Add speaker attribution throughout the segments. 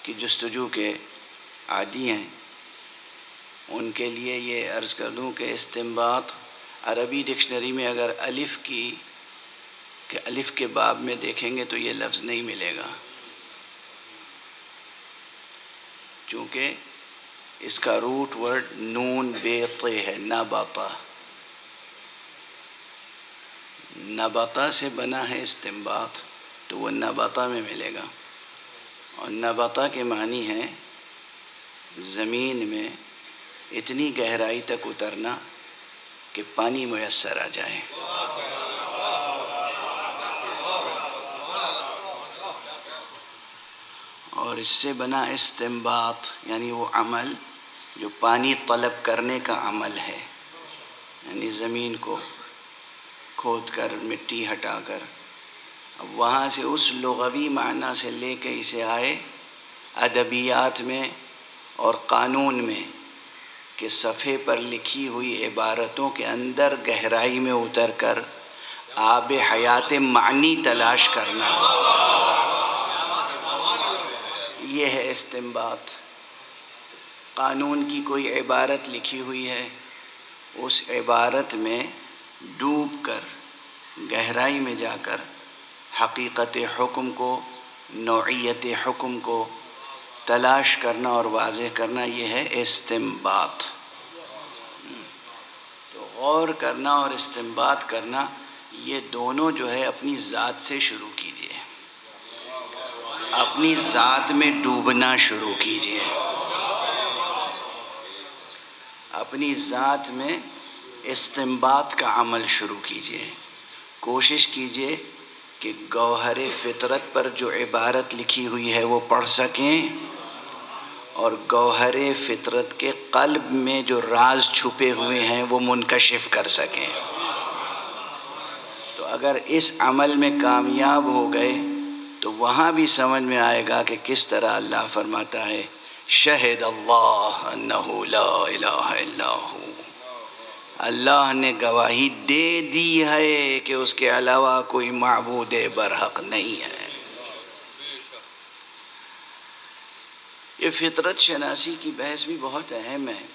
Speaker 1: کی جستجو کے عادی ہیں ان کے لیے یہ عرض کر دوں کہ استنباط عربی ڈکشنری میں اگر الف کے باب میں دیکھیں گے تو یہ لفظ نہیں ملے گا، چونکہ اس کا روٹ ورڈ نون بے ط ہے، نباتا، نباتا سے بنا ہے استنباط، تو وہ نباتا میں ملے گا، اور نباتا کے معنی ہے زمین میں اتنی گہرائی تک اترنا کہ پانی میسر آ جائے۔ اور اس سے بنا استنباط یعنی وہ عمل جو پانی طلب کرنے کا عمل ہے، یعنی زمین کو کھود کر مٹی ہٹا کر اب وہاں سے اس لغوی معنی سے لے کے اسے آئے ادبیات میں اور قانون میں کہ صفحے پر لکھی ہوئی عبارتوں کے اندر گہرائی میں اتر کر آب حیات معنی تلاش کرنا، یہ ہے استنباط۔ قانون کی کوئی عبارت لکھی ہوئی ہے، اس عبارت میں ڈوب کر گہرائی میں جا کر حقیقت حکم کو، نوعیت حکم کو تلاش کرنا اور واضح کرنا، یہ ہے استنباط۔ تو غور کرنا اور استنباط کرنا یہ دونوں جو ہے اپنی ذات سے شروع کیجیے، اپنی ذات میں ڈوبنا شروع کیجیے، اپنی ذات میں استنباط کا عمل شروع کیجیے۔ کوشش کیجیے کہ گوہر فطرت پر جو عبارت لکھی ہوئی ہے وہ پڑھ سکیں، اور گوہر فطرت کے قلب میں جو راز چھپے ہوئے ہیں وہ منکشف کر سکیں۔ تو اگر اس عمل میں کامیاب ہو گئے تو وہاں بھی سمجھ میں آئے گا کہ کس طرح اللہ فرماتا ہے شہد اللہ انہ لا الہ الا ہو، اللہ نے گواہی دے دی ہے کہ اس کے علاوہ کوئی معبود برحق نہیں ہے۔ یہ فطرت شناسی کی بحث بھی بہت اہم ہے،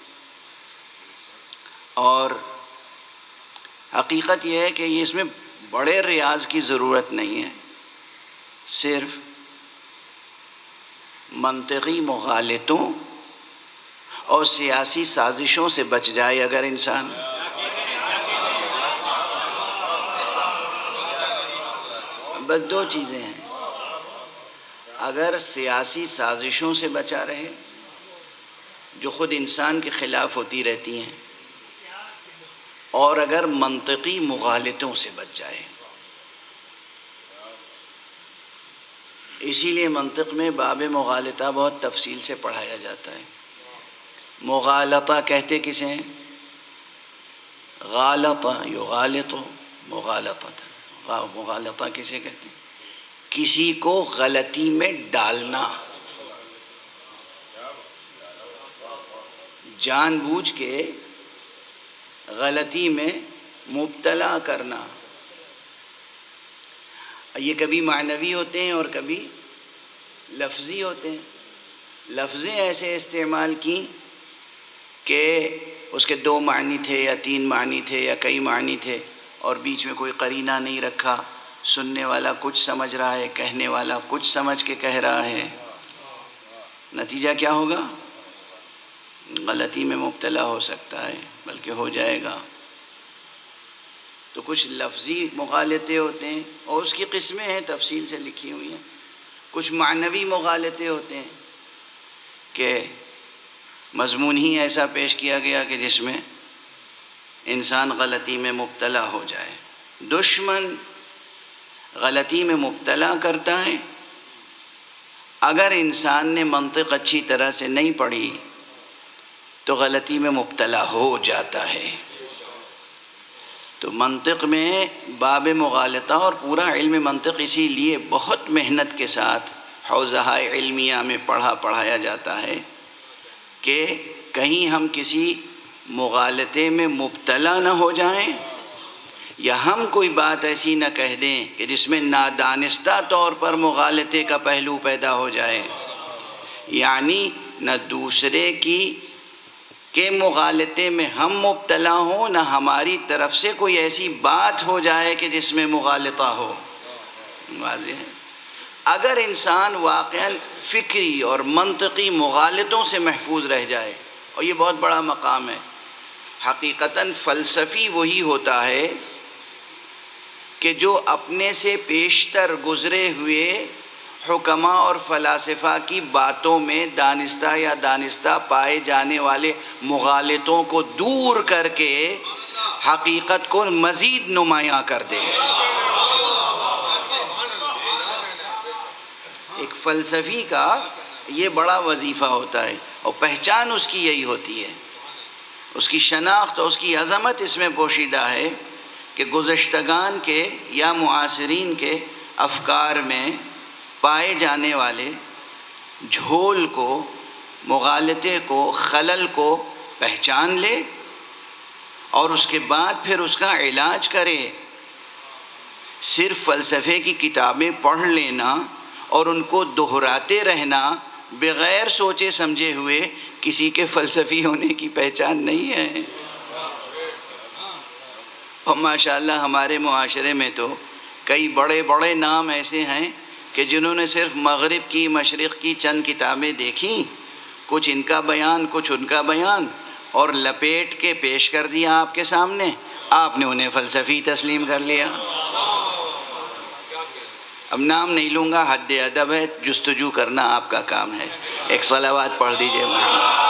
Speaker 1: اور حقیقت یہ ہے کہ اس میں بڑے ریاض کی ضرورت نہیں ہے، صرف منطقی مغالطوں اور سیاسی سازشوں سے بچ جائے اگر انسان، بس دو چیزیں ہیں، اگر سیاسی سازشوں سے بچا رہے جو خود انسان کے خلاف ہوتی رہتی ہیں، اور اگر منطقی مغالطوں سے بچ جائے۔ اسی لیے منطق میں باب مغالطہ بہت تفصیل سے پڑھایا جاتا ہے۔ مغالطہ کہتے کسے ہیں؟ غالطہ یغالط مغالطہ، مغالطہ کسے کہتے ہیں؟ کسی کو غلطی میں ڈالنا، جان بوجھ کے غلطی میں مبتلا کرنا۔ یہ کبھی معنوی ہوتے ہیں اور کبھی لفظی ہوتے ہیں۔ لفظیں ایسے استعمال کی کہ اس کے 2 معنی تھے یا 3 معنی تھے یا کئی معنی تھے، اور بیچ میں کوئی قرینہ نہیں رکھا، سننے والا کچھ سمجھ رہا ہے، کہنے والا کچھ سمجھ کے کہہ رہا ہے، نتیجہ کیا ہوگا؟ غلطی میں مبتلا ہو سکتا ہے، بلکہ ہو جائے گا۔ تو کچھ لفظی مغالطے ہوتے ہیں اور اس کی قسمیں ہیں تفصیل سے لکھی ہوئی ہیں، کچھ معنوی مغالطے ہوتے ہیں کہ مضمون ہی ایسا پیش کیا گیا کہ جس میں انسان غلطی میں مبتلا ہو جائے۔ دشمن غلطی میں مبتلا کرتا ہے، اگر انسان نے منطق اچھی طرح سے نہیں پڑھی تو غلطی میں مبتلا ہو جاتا ہے۔ تو منطق میں باب مغالطہ اور پورا علم منطق اسی لیے بہت محنت کے ساتھ حوزہ علمیہ میں پڑھایا جاتا ہے کہ کہیں ہم کسی مغالطے میں مبتلا نہ ہو جائیں، یا ہم کوئی بات ایسی نہ کہہ دیں کہ جس میں نادانستہ طور پر مغالطے کا پہلو پیدا ہو جائے، یعنی نہ دوسرے کے مغالطے میں ہم مبتلا ہوں، نہ ہماری طرف سے کوئی ایسی بات ہو جائے کہ جس میں مغالطہ ہو۔ واضح ہے؟ اگر انسان واقعاً فکری اور منطقی مغالطوں سے محفوظ رہ جائے، اور یہ بہت بڑا مقام ہے، حقیقتاً فلسفی وہی ہوتا ہے کہ جو اپنے سے پیشتر گزرے ہوئے حکماء اور فلاسفہ کی باتوں میں دانستہ یا دانستہ پائے جانے والے مغالطوں کو دور کر کے حقیقت کو مزید نمایاں کر دے۔ ایک فلسفی کا یہ بڑا وظیفہ ہوتا ہے، اور پہچان اس کی یہی ہوتی ہے، اس کی شناخت اور اس کی عظمت اس میں پوشیدہ ہے کہ گذشتگان کے یا معاصرین کے افکار میں پائے جانے والے جھول کو، مغالطے کو، خلل کو پہچان لے اور اس کے بعد پھر اس کا علاج کرے۔ صرف فلسفے کی کتابیں پڑھ لینا اور ان کو دہراتے رہنا بغیر سوچے سمجھے ہوئے کسی کے فلسفی ہونے کی پہچان نہیں ہے۔ اور ماشاءاللہ ہمارے معاشرے میں تو کئی بڑے بڑے نام ایسے ہیں کہ جنہوں نے صرف مغرب کی، مشرق کی چند کتابیں دیکھیں، کچھ ان کا بیان کچھ ان کا بیان، اور لپیٹ کے پیش کر دیا آپ کے سامنے، آپ نے انہیں فلسفی تسلیم کر لیا۔ اب نام نہیں لوں گا، حد ادب ہے، جستجو کرنا آپ کا کام ہے۔ ایک صلوات پڑھ دیجئے محمد۔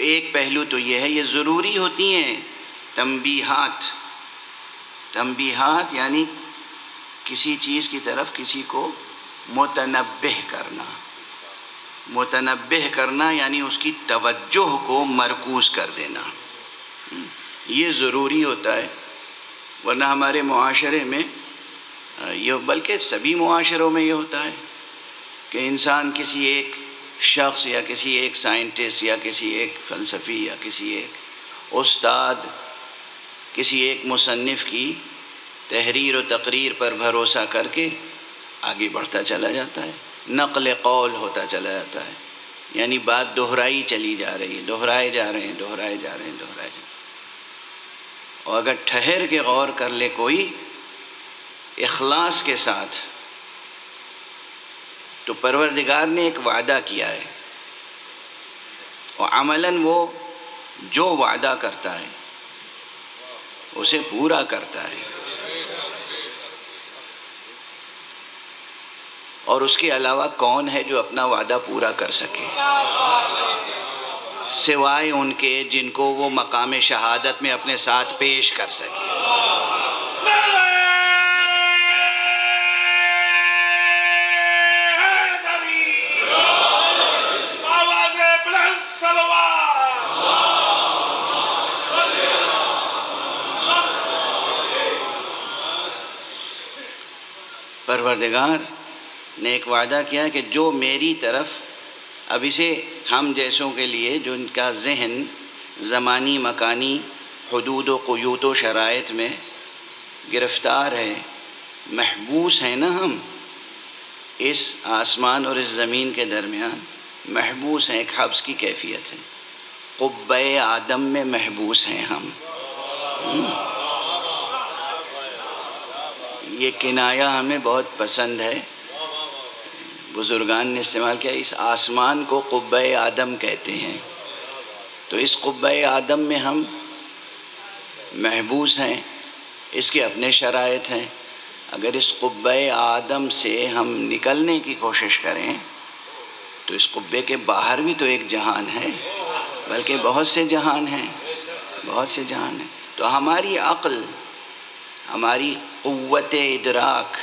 Speaker 1: ایک پہلو تو یہ ہے، یہ ضروری ہوتی ہیں تنبیہات۔ تنبیہات یعنی کسی چیز کی طرف کسی کو متنبہ کرنا۔ متنبہ کرنا یعنی اس کی توجہ کو مرکوز کر دینا، یہ ضروری ہوتا ہے۔ ورنہ ہمارے معاشرے میں یہ، بلکہ سبھی معاشروں میں یہ ہوتا ہے کہ انسان کسی ایک شخص یا کسی ایک سائنٹسٹ یا کسی ایک فلسفی یا کسی ایک استاد، کسی ایک مصنف کی تحریر و تقریر پر بھروسہ کر کے آگے بڑھتا چلا جاتا ہے، نقل قول ہوتا چلا جاتا ہے، یعنی بات دہرائی چلی جا رہی ہے، دہرائے جا رہے ہیں، دہرائے جا رہے ہیں، دہرائے جا رہے ہیں۔ اور اگر ٹھہر کے غور کر لے کوئی اخلاص کے ساتھ، تو پروردگار نے ایک وعدہ کیا ہے، اور عملاً وہ جو وعدہ کرتا ہے اسے پورا کرتا ہے، اور اس کے علاوہ کون ہے جو اپنا وعدہ پورا کر سکے سوائے ان کے جن کو وہ مقام شہادت میں اپنے ساتھ پیش کر سکے۔ پروردگار نے ایک وعدہ کیا کہ جو میری طرف، اب اسے ہم جیسوں کے لیے جو ان کا ذہن زمانی مکانی حدود و قیود و شرائط میں گرفتار ہے، محبوس ہیں نا، ہم اس آسمان اور اس زمین کے درمیان محبوس ہیں، ایک حبس کی کیفیت ہے، قبہ آدم میں محبوس ہیں ہم۔ یہ کنایہ ہمیں بہت پسند ہے، بزرگان نے استعمال کیا، اس آسمان کو قبہ آدم کہتے ہیں، تو اس قبہ آدم میں ہم محبوس ہیں، اس کے اپنے شرائط ہیں۔ اگر اس قبہ آدم سے ہم نکلنے کی کوشش کریں تو اس قبے کے باہر بھی تو ایک جہان ہے، بلکہ بہت سے جہان ہیں، بہت سے جہان ہیں۔ تو تو ہماری عقل، ہماری قوت ادراک،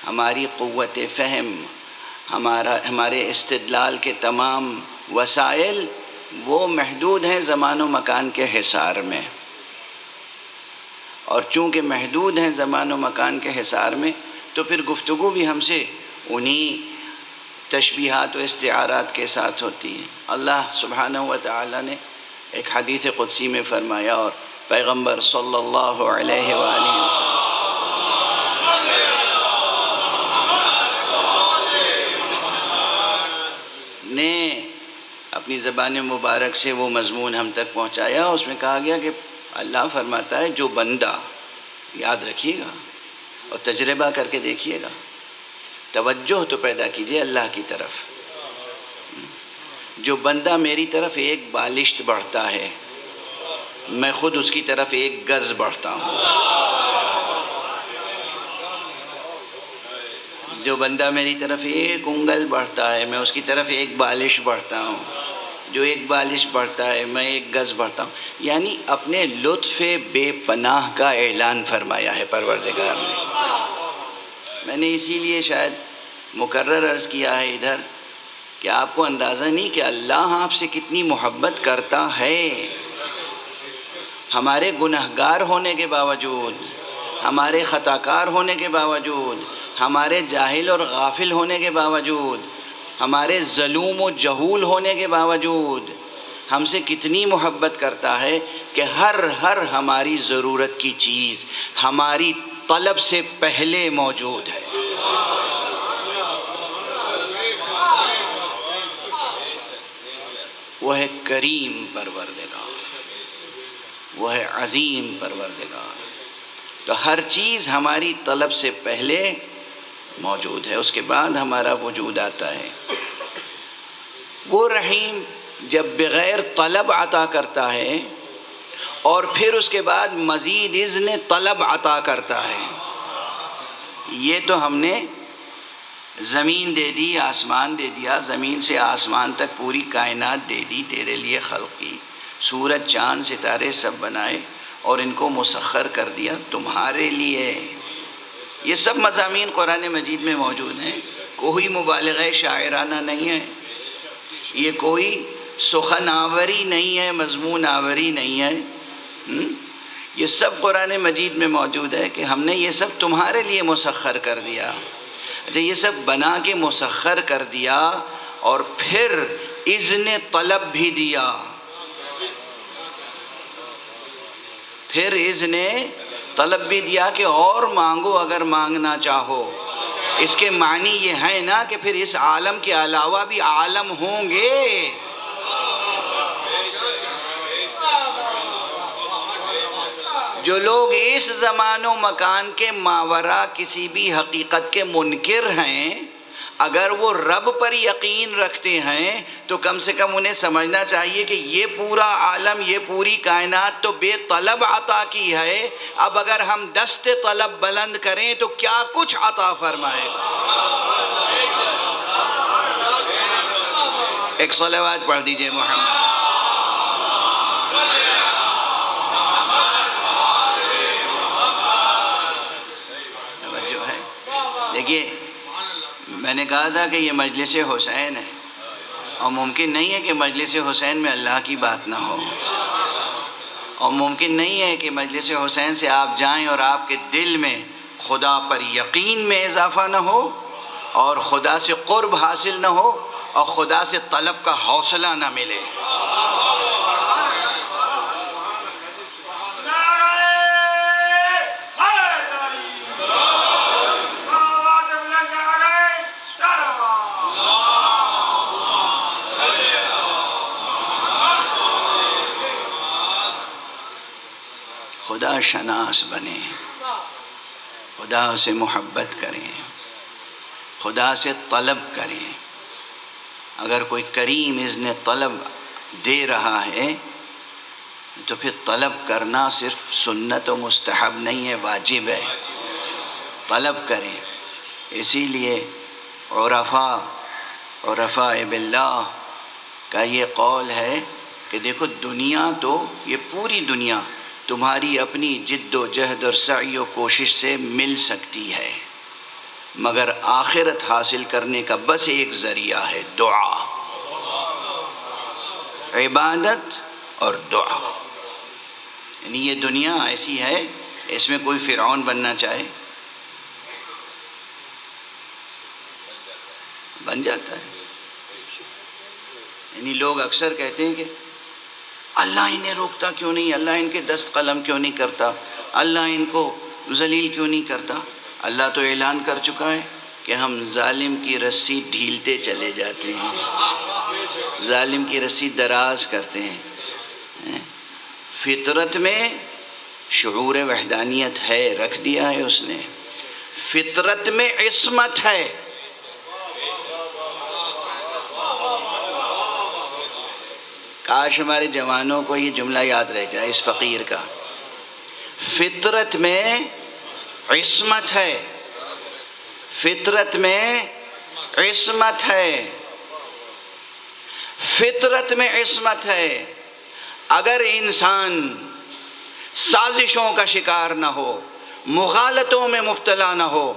Speaker 1: ہماری قوت فہم، ہمارے استدلال کے تمام وسائل وہ محدود ہیں زمان و مکان کے حصار میں، اور چونکہ محدود ہیں زمان و مکان کے حصار میں تو پھر گفتگو بھی ہم سے انہی تشبیہات و استعارات کے ساتھ ہوتی ہے۔ اللہ سبحانہ و تعالی نے ایک حدیث قدسی میں فرمایا، اور پیغمبر صلی اللہ علیہ وآلہ وسلم نے اپنی زبان مبارک سے وہ مضمون ہم تک پہنچایا۔ اس میں کہا گیا کہ اللہ فرماتا ہے جو بندہ، یاد رکھیے گا اور تجربہ کر کے دیکھیے گا، توجہ تو پیدا کیجئے اللہ کی طرف، جو بندہ میری طرف ایک بالشت بڑھتا ہے میں خود اس کی طرف ایک گز بڑھتا ہوں۔ جو بندہ میری طرف ایک انگل بڑھتا ہے میں اس کی طرف ایک بالش بڑھتا ہوں، جو ایک بالش بڑھتا ہے میں ایک گز بڑھتا ہوں۔ یعنی اپنے لطف بے پناہ کا اعلان فرمایا ہے پروردگار نے۔ میں نے اسی لیے شاید مکرر عرض کیا ہے ادھر کہ آپ کو اندازہ نہیں کہ اللہ آپ سے کتنی محبت کرتا ہے، ہمارے گنہگار ہونے کے باوجود، ہمارے خطاکار ہونے کے باوجود، ہمارے جاہل اور غافل ہونے کے باوجود، ہمارے ظلوم و جہول ہونے کے باوجود ہم سے کتنی محبت کرتا ہے کہ ہر ہماری ضرورت کی چیز ہماری طلب سے پہلے موجود ہے۔ وہ ہے کریم پروردگار، وہ ہے عظیم پروردگار، تو ہر چیز ہماری طلب سے پہلے موجود ہے، اس کے بعد ہمارا وجود آتا ہے۔ وہ رحیم جب بغیر طلب عطا کرتا ہے اور پھر اس کے بعد مزید اذن طلب عطا کرتا ہے۔ یہ تو ہم نے زمین دے دی، آسمان دے دیا، زمین سے آسمان تک پوری کائنات دے دی، تیرے لیے خلق کی، سورج چاند ستارے سب بنائے اور ان کو مسخر کر دیا تمہارے لیے۔ یہ سب مضامین قرآن مجید میں موجود ہیں، کوئی مبالغہ شاعرانہ نہیں ہے، یہ کوئی سخن آوری نہیں ہے، مضمون آوری نہیں ہے، یہ سب قرآن مجید میں موجود ہے کہ ہم نے یہ سب تمہارے لیے مسخر کر دیا۔ اچھا، یہ سب بنا کے مسخر کر دیا اور پھر اذن طلب بھی دیا، پھر اذن طلب بھی دیا کہ اور مانگو اگر مانگنا چاہو۔ اس کے معنی یہ ہے نا کہ پھر اس عالم کے علاوہ بھی عالم ہوں گے۔ جو لوگ اس زمان و مکان کے ماورا کسی بھی حقیقت کے منکر ہیں، اگر وہ رب پر یقین رکھتے ہیں تو کم سے کم انہیں سمجھنا چاہیے کہ یہ پورا عالم، یہ پوری کائنات تو بے طلب عطا کی ہے، اب اگر ہم دست طلب بلند کریں تو کیا کچھ عطا فرمائے گا۔ ایک صلوات پڑھ دیجئے محمد۔ توجہ ہے؟ دیکھیے، میں نے کہا تھا کہ یہ مجلس حسین ہے، اور ممکن نہیں ہے کہ مجلس حسین میں اللہ کی بات نہ ہو، اور ممکن نہیں ہے کہ مجلس حسین سے آپ جائیں اور آپ کے دل میں خدا پر یقین میں اضافہ نہ ہو، اور خدا سے قرب حاصل نہ ہو، اور خدا سے طلب کا حوصلہ نہ ملے۔ خدا شناس بنیں، خدا سے محبت کریں، خدا سے طلب کریں۔ اگر کوئی کریم اذن طلب دے رہا ہے تو پھر طلب کرنا صرف سنت و مستحب نہیں ہے، واجب ہے، طلب کریں۔ اسی لیے عرفاء باللہ کا یہ قول ہے کہ دیکھو، دنیا تو، یہ پوری دنیا تو تمہاری اپنی جد و جہد اور سعی و کوشش سے مل سکتی ہے، مگر آخرت حاصل کرنے کا بس ایک ذریعہ ہے، دعا، عبادت اور دعا۔ یعنی یہ دنیا ایسی ہے، اس میں کوئی فرعون بننا چاہے بن جاتا ہے۔ یعنی لوگ اکثر کہتے ہیں کہ اللہ انہیں روکتا کیوں نہیں، اللہ ان کے دست قلم کیوں نہیں کرتا، اللہ ان کو ذلیل کیوں نہیں کرتا۔ اللہ تو اعلان کر چکا ہے کہ ہم ظالم کی رسی ڈھیلتے چلے جاتے ہیں، ظالم کی رسی دراز کرتے ہیں۔ فطرت میں شعور وحدانیت ہے، رکھ دیا ہے اس نے، فطرت میں عصمت ہے۔ کاش ہمارے جوانوں کو یہ جملہ یاد رہ جائے اس فقیر کا، فطرت میں عصمت ہے، فطرت میں عصمت ہے، فطرت میں عصمت ہے۔ اگر انسان سازشوں کا شکار نہ ہو، مغالطوں میں مبتلا نہ ہو،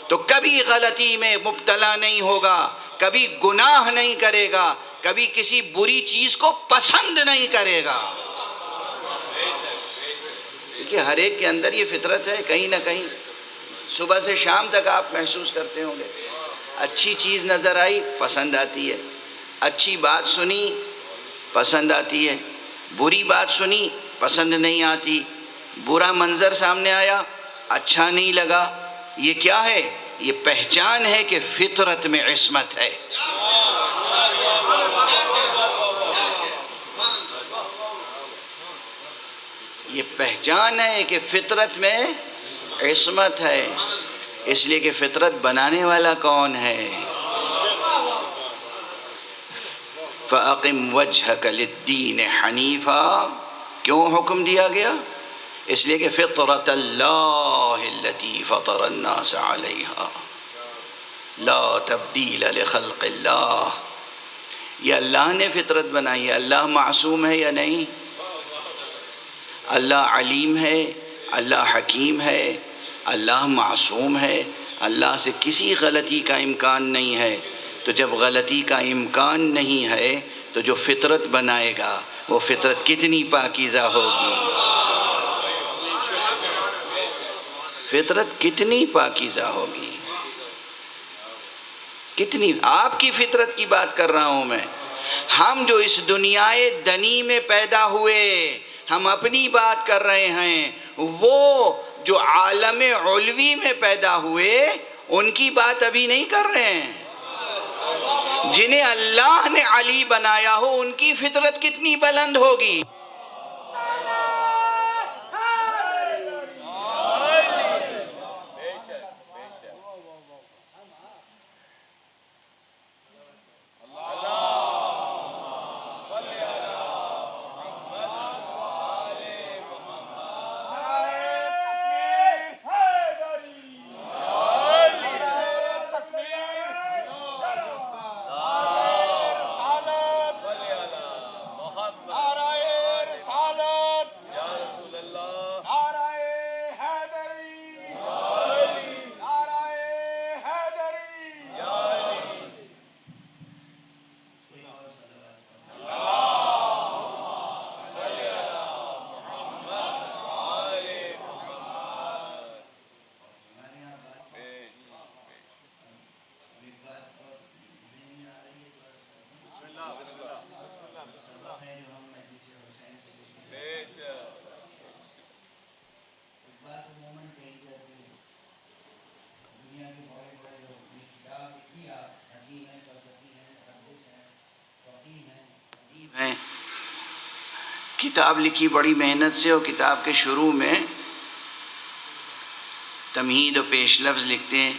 Speaker 1: تو کبھی غلطی میں مبتلا نہیں ہوگا، کبھی گناہ نہیں کرے گا، کبھی کسی بری چیز کو پسند نہیں کرے گا۔ کیونکہ ہر ایک کے اندر یہ فطرت ہے، کہیں نہ کہیں صبح سے شام تک آپ محسوس کرتے ہوں گے، اچھی چیز نظر آئی پسند آتی ہے، اچھی بات سنی پسند آتی ہے، بری بات سنی پسند نہیں آتی، برا منظر سامنے آیا اچھا نہیں لگا۔ یہ کیا ہے؟ یہ پہچان ہے کہ فطرت میں عصمت ہے۔ یہ پہچان ہے کہ فطرت میں عصمت ہے، اس لیے کہ فطرت بنانے والا کون ہے؟ فَأَقِمْ وَجْهَكَ لِلدِّينِ حَنِيفًا، کیوں حکم دیا گیا؟ اس لیے کہ فطرت اللہ التي فطر الناس علیہا لا تبدیل لخلق اللہ۔ یہ اللہ نے فطرت بنائی ہے۔ اللہ معصوم ہے یا نہیں؟ اللہ علیم ہے، اللہ حکیم ہے، اللہ معصوم ہے، اللہ سے کسی غلطی کا امکان نہیں ہے۔ تو جب غلطی کا امکان نہیں ہے تو جو فطرت بنائے گا وہ فطرت کتنی پاکیزہ ہوگی، فطرت کتنی پاکیزہ ہوگی، کتنی۔ آپ کی فطرت کی بات کر رہا ہوں میں۔ ہم جو اس دنیائے دنی میں پیدا ہوئے، ہم اپنی بات کر رہے ہیں، وہ جو عالم علوی میں پیدا ہوئے ان کی بات ابھی نہیں کر رہے ہیں۔ جنہیں اللہ نے علی بنایا ہو ان کی فطرت کتنی بلند ہوگی۔ کتاب لکھی بڑی محنت سے، اور کتاب کے شروع میں تمہید و پیش لفظ لکھتے ہیں۔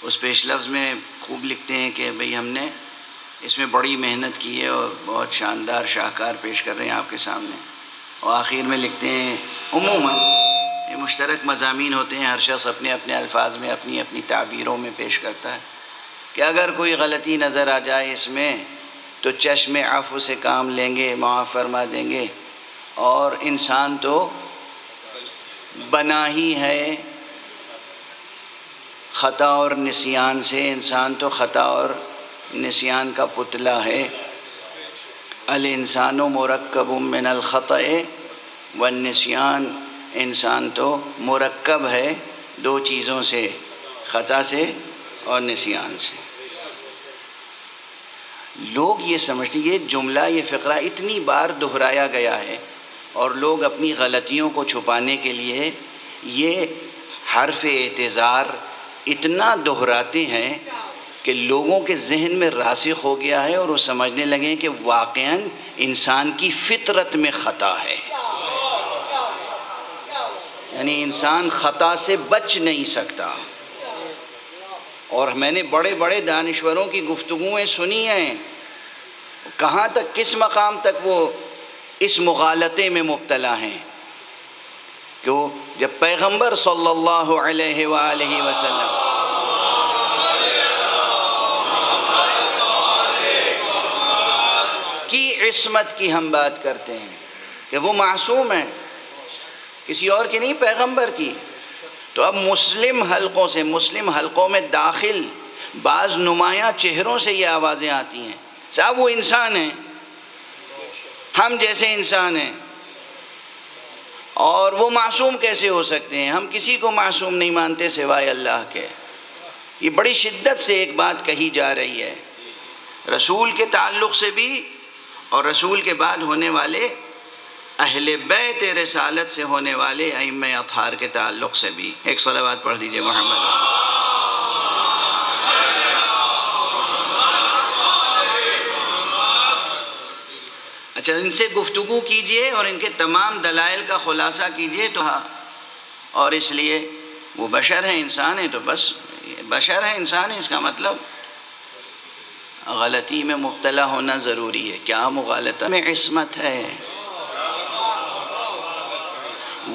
Speaker 1: اس پیش لفظ میں خوب لکھتے ہیں کہ بھئی ہم نے اس میں بڑی محنت کی ہے اور بہت شاندار شاہکار پیش کر رہے ہیں آپ کے سامنے۔ اور آخر میں لکھتے ہیں عموماً یہ مشترک مضامین ہوتے ہیں، ہر شخص اپنے اپنے الفاظ میں اپنی اپنی تعبیروں میں پیش کرتا ہے، کہ اگر کوئی غلطی نظر آ جائے اس میں تو چشم عفو سے کام لیں گے، معاف فرما دیں گے، اور انسان تو بنا ہی ہے خطا اور نسیان سے. انسان تو خطا اور نسیان کا پتلا ہے. الانسان مرکب من الخطأ والنسیان. انسان تو مرکب ہے دو چیزوں سے، خطا سے اور نسیان سے. لوگ یہ سمجھتے، یہ جملہ، یہ فقرہ اتنی بار دہرایا گیا ہے اور لوگ اپنی غلطیوں کو چھپانے کے لیے یہ حرف اعتذار اتنا دہراتے ہیں کہ لوگوں کے ذہن میں راسخ ہو گیا ہے اور وہ سمجھنے لگے کہ واقعاً انسان کی فطرت میں خطا ہے، یعنی انسان خطا سے بچ نہیں سکتا. اور میں نے بڑے بڑے دانشوروں کی گفتگویں سنی ہیں، کہاں تک، کس مقام تک وہ اس مغالطے میں مبتلا ہیں کہ وہ جب پیغمبر صلی اللہ علیہ وآلہ وسلم کی عصمت کی ہم بات کرتے ہیں کہ وہ معصوم ہیں، کسی اور کی نہیں، پیغمبر کی. تو اب مسلم حلقوں سے، مسلم حلقوں میں داخل بعض نمایاں چہروں سے یہ آوازیں آتی ہیں، صاحب وہ انسان ہیں، ہم جیسے انسان ہیں، اور وہ معصوم کیسے ہو سکتے ہیں، ہم کسی کو معصوم نہیں مانتے سوائے اللہ کے. یہ بڑی شدت سے ایک بات کہی جا رہی ہے رسول کے تعلق سے بھی اور رسول کے بعد ہونے والے اہل بیت رسالت سے ہونے والے ائمہ اطہار کے تعلق سے بھی. ایک صلوات پڑھ دیجئے محمد. اچھا، ان سے گفتگو کیجئے اور ان کے تمام دلائل کا خلاصہ کیجئے تو اور اس لیے وہ بشر ہیں، انسان ہیں، تو بس بشر ہیں، انسان ہیں، اس کا مطلب غلطی میں مبتلا ہونا ضروری ہے. کیا مغالطہ میں عصمت ہے؟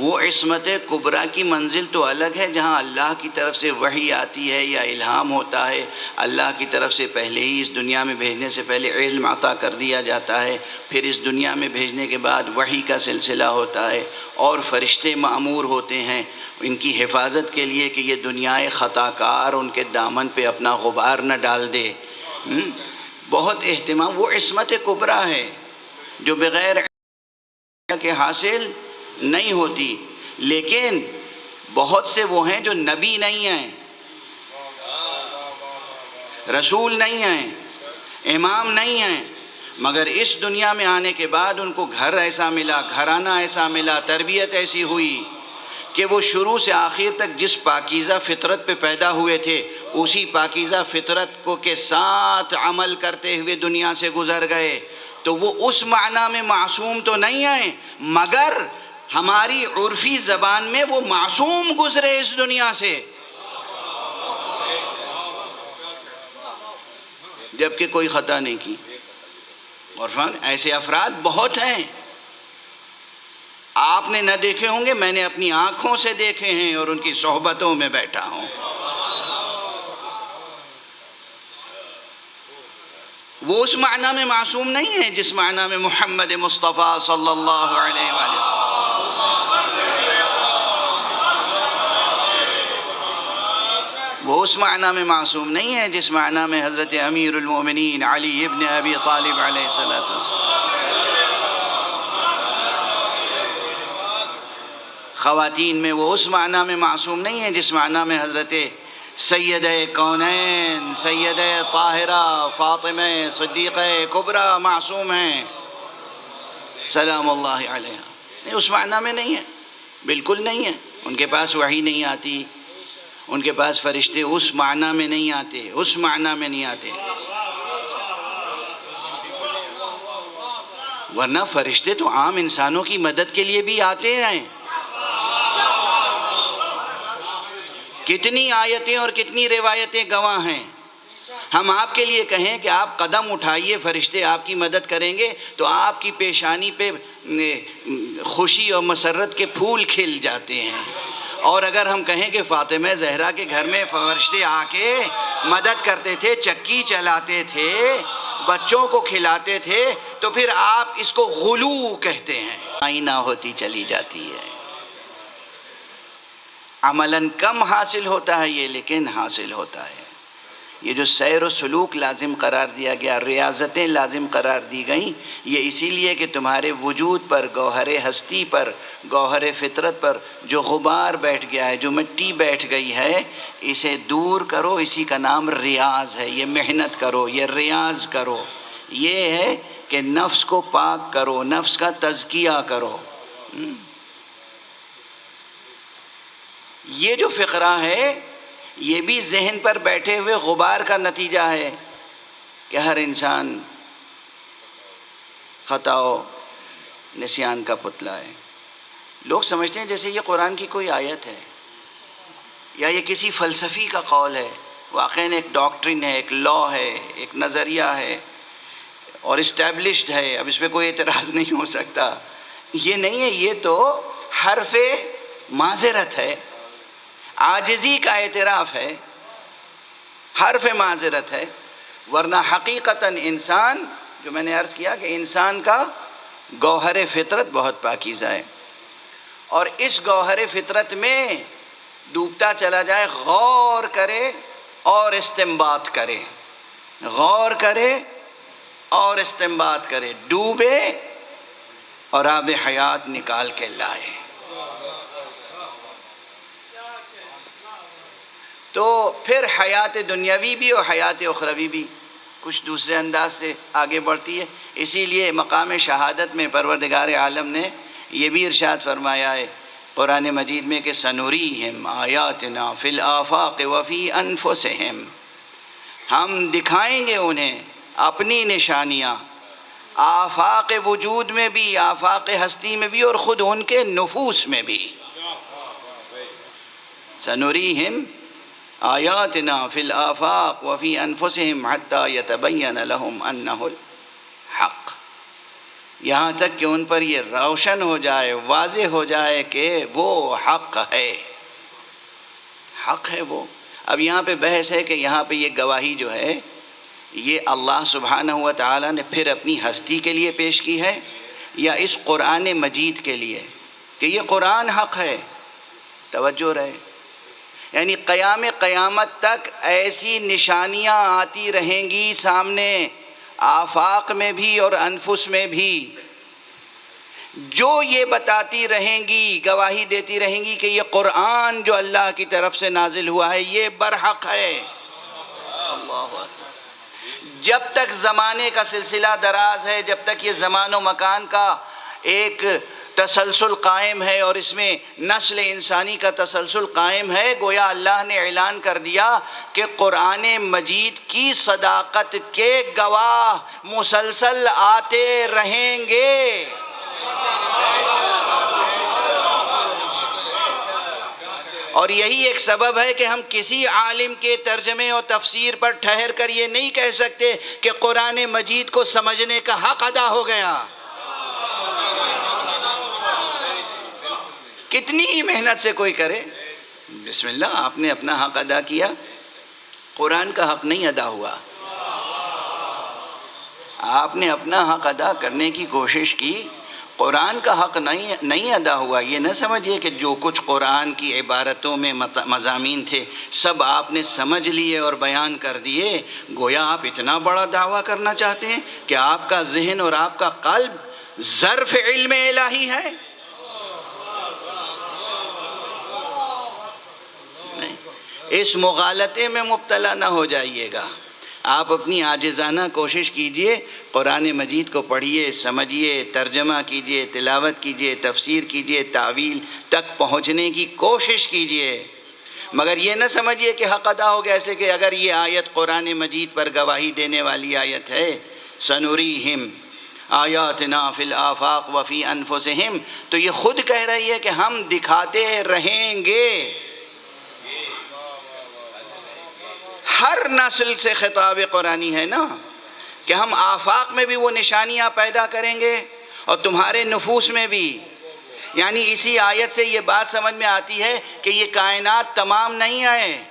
Speaker 1: وہ عصمت کبریٰ کی منزل تو الگ ہے جہاں اللہ کی طرف سے وحی آتی ہے یا الہام ہوتا ہے، اللہ کی طرف سے پہلے ہی اس دنیا میں بھیجنے سے پہلے علم عطا کر دیا جاتا ہے، پھر اس دنیا میں بھیجنے کے بعد وحی کا سلسلہ ہوتا ہے اور فرشتے مأمور ہوتے ہیں ان کی حفاظت کے لیے کہ یہ دنیائے خطا کار ان کے دامن پہ اپنا غبار نہ ڈال دے. بہت اہتمام. وہ عصمت کبریٰ ہے جو بغیر کے حاصل نہیں ہوتی. لیکن بہت سے وہ ہیں جو نبی نہیں ہیں، رسول نہیں ہیں، امام نہیں ہیں، مگر اس دنیا میں آنے کے بعد ان کو گھر ایسا ملا، گھرانہ ایسا ملا، تربیت ایسی ہوئی کہ وہ شروع سے آخر تک جس پاکیزہ فطرت پہ پیدا ہوئے تھے اسی پاکیزہ فطرت کو کے ساتھ عمل کرتے ہوئے دنیا سے گزر گئے. تو وہ اس معنی میں معصوم تو نہیں ہیں، مگر ہماری عرفی زبان میں وہ معصوم گزرے اس دنیا سے، جبکہ کوئی خطا نہیں کی. اور ایسے افراد بہت ہیں، آپ نے نہ دیکھے ہوں گے، میں نے اپنی آنکھوں سے دیکھے ہیں اور ان کی صحبتوں میں بیٹھا ہوں. وہ اس معنی میں معصوم نہیں ہے جس معنی میں محمد مصطفیٰ صلی اللہ علیہ وآلہ وسلم. وہ اس معنی میں معصوم نہیں ہے جس معنی میں حضرت امیر المومنین علی ابن ابی طالب علیہ السلام. خواتین میں وہ اس معنی میں معصوم نہیں ہے جس معنی میں حضرت سیدہ کونین، سیدہ طاہرہ فاطمہ صدیقہ کبریٰ معصوم ہیں سلام اللہ علیہ. نہیں، اس معنی میں نہیں ہے، بالکل نہیں ہے. ان کے پاس وحی نہیں آتی، ان کے پاس فرشتے اس معنی میں نہیں آتے، اس معنی میں نہیں آتے. ورنہ فرشتے تو عام انسانوں کی مدد کے لیے بھی آتے ہیں. کتنی آیتیں اور کتنی روایتیں گواہ ہیں. ہم آپ کے لیے کہیں کہ آپ قدم اٹھائیے، فرشتے آپ کی مدد کریں گے، تو آپ کی پیشانی پہ خوشی اور مسرت کے پھول کھل جاتے ہیں. اور اگر ہم کہیں کہ فاطمہ زہرا کے گھر میں فرشتے آ کے مدد کرتے تھے، چکی چلاتے تھے، بچوں کو کھلاتے تھے، تو پھر آپ اس کو غلو کہتے ہیں. آئینہ ہوتی چلی جاتی ہے. عملاً کم حاصل ہوتا ہے یہ، لیکن حاصل ہوتا ہے۔ یہ جو سیر و سلوک لازم قرار دیا گیا، ریاضتیں لازم قرار دی گئیں، یہ اسی لیے کہ تمہارے وجود پر، گوہر ہستی پر، گوہر فطرت پر جو غبار بیٹھ گیا ہے، جو مٹی بیٹھ گئی ہے، اسے دور کرو۔ اسی کا نام ریاض ہے۔ یہ محنت کرو، یہ ریاض کرو، یہ ہے کہ نفس کو پاک کرو، نفس کا تزکیہ کرو۔ یہ جو فقرہ ہے یہ بھی ذہن پر بیٹھے ہوئے غبار کا نتیجہ ہے کہ ہر انسان خطا و نسیان کا پتلا ہے۔ لوگ سمجھتے ہیں جیسے یہ قرآن کی کوئی آیت ہے یا یہ کسی فلسفی کا قول ہے۔ واقعاً ایک ڈاکٹرن ہے، ایک لا ہے، ایک نظریہ ہے اور اسٹیبلشڈ ہے، اب اس پہ کوئی اعتراض نہیں ہو سکتا۔ یہ نہیں ہے، یہ تو حرف معذرت ہے، عاجزی کا اعتراف ہے، حرف معذرت ہے۔ ورنہ حقیقتاً انسان، جو میں نے عرض کیا کہ انسان کا گوہر فطرت بہت پاکیزہ ہے، اور اس گوہر فطرت میں ڈوبتا چلا جائے، غور کرے اور استنباط کرے، غور کرے اور استنباط کرے، ڈوبے اور آب حیات نکال کے لائے۔ تو پھر حیات دنیاوی بھی اور حیات اخروی بھی کچھ دوسرے انداز سے آگے بڑھتی ہے۔ اسی لیے مقام شہادت میں پروردگار عالم نے یہ بھی ارشاد فرمایا ہے قرآن مجید میں کہ سنوریہم آیاتنا فی الآفاق وفی انفسہم، ہم دکھائیں گے انہیں اپنی نشانیاں آفاق وجود میں بھی، آفاق ہستی میں بھی، اور خود ان کے نفوس میں بھی۔ سنوریہم آیاتنا فی الآفاق وفی انفسہم حتی یتبین لہم انہ الحق، یہاں تک کہ ان پر یہ روشن ہو جائے، واضح ہو جائے کہ وہ حق ہے، حق ہے وہ۔ اب یہاں پہ بحث ہے کہ یہاں پہ یہ گواہی جو ہے یہ اللہ سبحانہ و تعالیٰ نے پھر اپنی ہستی کے لیے پیش کی ہے یا اس قرآن مجید کے لیے کہ یہ قرآن حق ہے۔ توجہ رہے، یعنی قیام قیامت تک ایسی نشانیاں آتی رہیں گی سامنے، آفاق میں بھی اور انفس میں بھی، جو یہ بتاتی رہیں گی، گواہی دیتی رہیں گی کہ یہ قرآن جو اللہ کی طرف سے نازل ہوا ہے یہ برحق ہے۔ اللہ اکبر۔ جب تک زمانے کا سلسلہ دراز ہے، جب تک یہ زمان و مکان کا ایک تسلسل قائم ہے اور اس میں نسل انسانی کا تسلسل قائم ہے، گویا اللہ نے اعلان کر دیا کہ قرآن مجید کی صداقت کے گواہ مسلسل آتے رہیں گے۔ اور یہی ایک سبب ہے کہ ہم کسی عالم کے ترجمے اور تفسیر پر ٹھہر کر یہ نہیں کہہ سکتے کہ قرآن مجید کو سمجھنے کا حق ادا ہو گیا۔ کتنی ہی محنت سے کوئی کرے، بسم اللہ، آپ نے اپنا حق ادا کیا، قرآن کا حق نہیں ادا ہوا۔ آپ نے اپنا حق ادا کرنے کی کوشش کی، قرآن کا حق نہیں ادا ہوا۔ یہ نہ سمجھیے کہ جو کچھ قرآن کی عبارتوں میں مضامین تھے سب آپ نے سمجھ لیے اور بیان کر دیے، گویا آپ اتنا بڑا دعویٰ کرنا چاہتے ہیں کہ آپ کا ذہن اور آپ کا قلب ظرف علم الہی ہے۔ اس مغالطے میں مبتلا نہ ہو جائیے گا۔ آپ اپنی عاجزانہ کوشش کیجئے، قرآن مجید کو پڑھیے، سمجھیے، ترجمہ کیجئے، تلاوت کیجئے، تفسیر کیجئے، تعویل تک پہنچنے کی کوشش کیجئے، مگر یہ نہ سمجھیے کہ حق ادا ہو گیا، اس لیے کہ اگر یہ آیت قرآن مجید پر گواہی دینے والی آیت ہے، سنوریہم آیاتنا فی الآفاق وفی انفسہم، تو یہ خود کہہ رہی ہے کہ ہم دکھاتے رہیں گے۔ ہر نسل سے خطاب قرآنی ہے نا کہ ہم آفاق میں بھی وہ نشانیاں پیدا کریں گے اور تمہارے نفوس میں بھی۔ یعنی اسی آیت سے یہ بات سمجھ میں آتی ہے کہ یہ کائنات تمام نہیں ہے،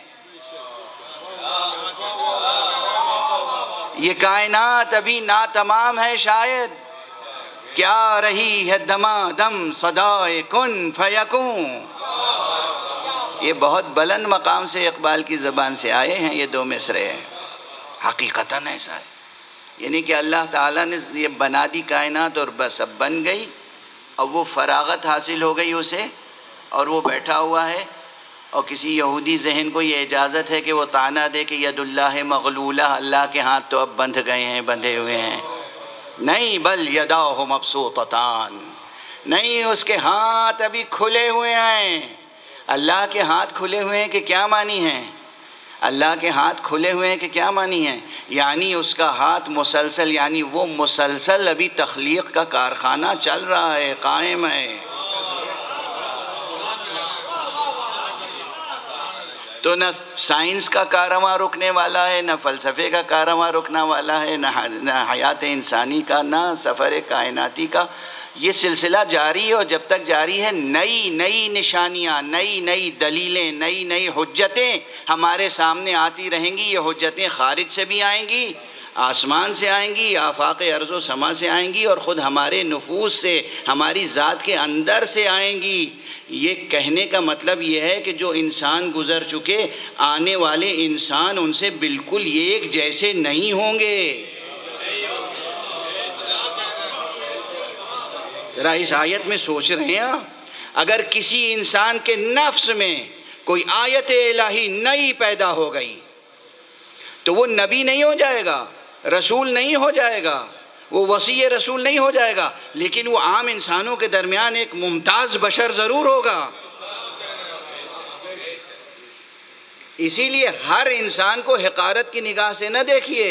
Speaker 1: یہ کائنات ابھی ناتمام ہے شاید۔ کیا رہی ہے دما دم صدائے کن فیکون، یہ بہت بلند مقام سے اقبال کی زبان سے آئے ہیں یہ دو مصرے ہیں، حقیقتاً ایسا ہے. یعنی کہ اللہ تعالیٰ نے یہ بنا دی کائنات اور بس اب بن گئی، اب وہ فراغت حاصل ہو گئی اسے، اور وہ بیٹھا ہوا ہے، اور کسی یہودی ذہن کو یہ اجازت ہے کہ وہ طعنہ دے کہ ید اللہ مغلولہ، اللہ کے ہاتھ تو اب بندھ گئے ہیں، بندھے ہوئے ہیں. نہیں، بل یداہ مبسوطتان، نہیں، اس کے ہاتھ ابھی کھلے ہوئے ہیں. اللہ کے ہاتھ کھلے ہوئے ہیں کہ کیا معنی ہے؟ اللہ کے ہاتھ کھلے ہوئے ہیں کہ کیا معنی ہے؟ یعنی اس کا ہاتھ مسلسل، یعنی وہ مسلسل ابھی تخلیق کا کارخانہ چل رہا ہے، قائم ہے. تو نہ سائنس کا کارواں رکنے والا ہے، نہ فلسفے کا کارواں رکنے والا ہے، نہ حیات انسانی کا، نہ سفر کائناتی کا. یہ سلسلہ جاری ہے، اور جب تک جاری ہے نئی نئی نشانیاں، نئی نئی دلیلیں، نئی نئی حجتیں ہمارے سامنے آتی رہیں گی. یہ حجتیں خارج سے بھی آئیں گی، آسمان سے آئیں گی، آفاق ارض و سما سے آئیں گی، اور خود ہمارے نفوس سے، ہماری ذات کے اندر سے آئیں گی. یہ کہنے کا مطلب یہ ہے کہ جو انسان گزر چکے، آنے والے انسان ان سے بالکل ایک جیسے نہیں ہوں گے. ذرا اس آیت میں سوچ رہے ہیں آپ، اگر کسی انسان کے نفس میں کوئی آیت الہی نئی پیدا ہو گئی تو وہ نبی نہیں ہو جائے گا، رسول نہیں ہو جائے گا، وہ وصی رسول نہیں ہو جائے گا، لیکن وہ عام انسانوں کے درمیان ایک ممتاز بشر ضرور ہوگا. اسی لیے ہر انسان کو حقارت کی نگاہ سے نہ دیکھیے،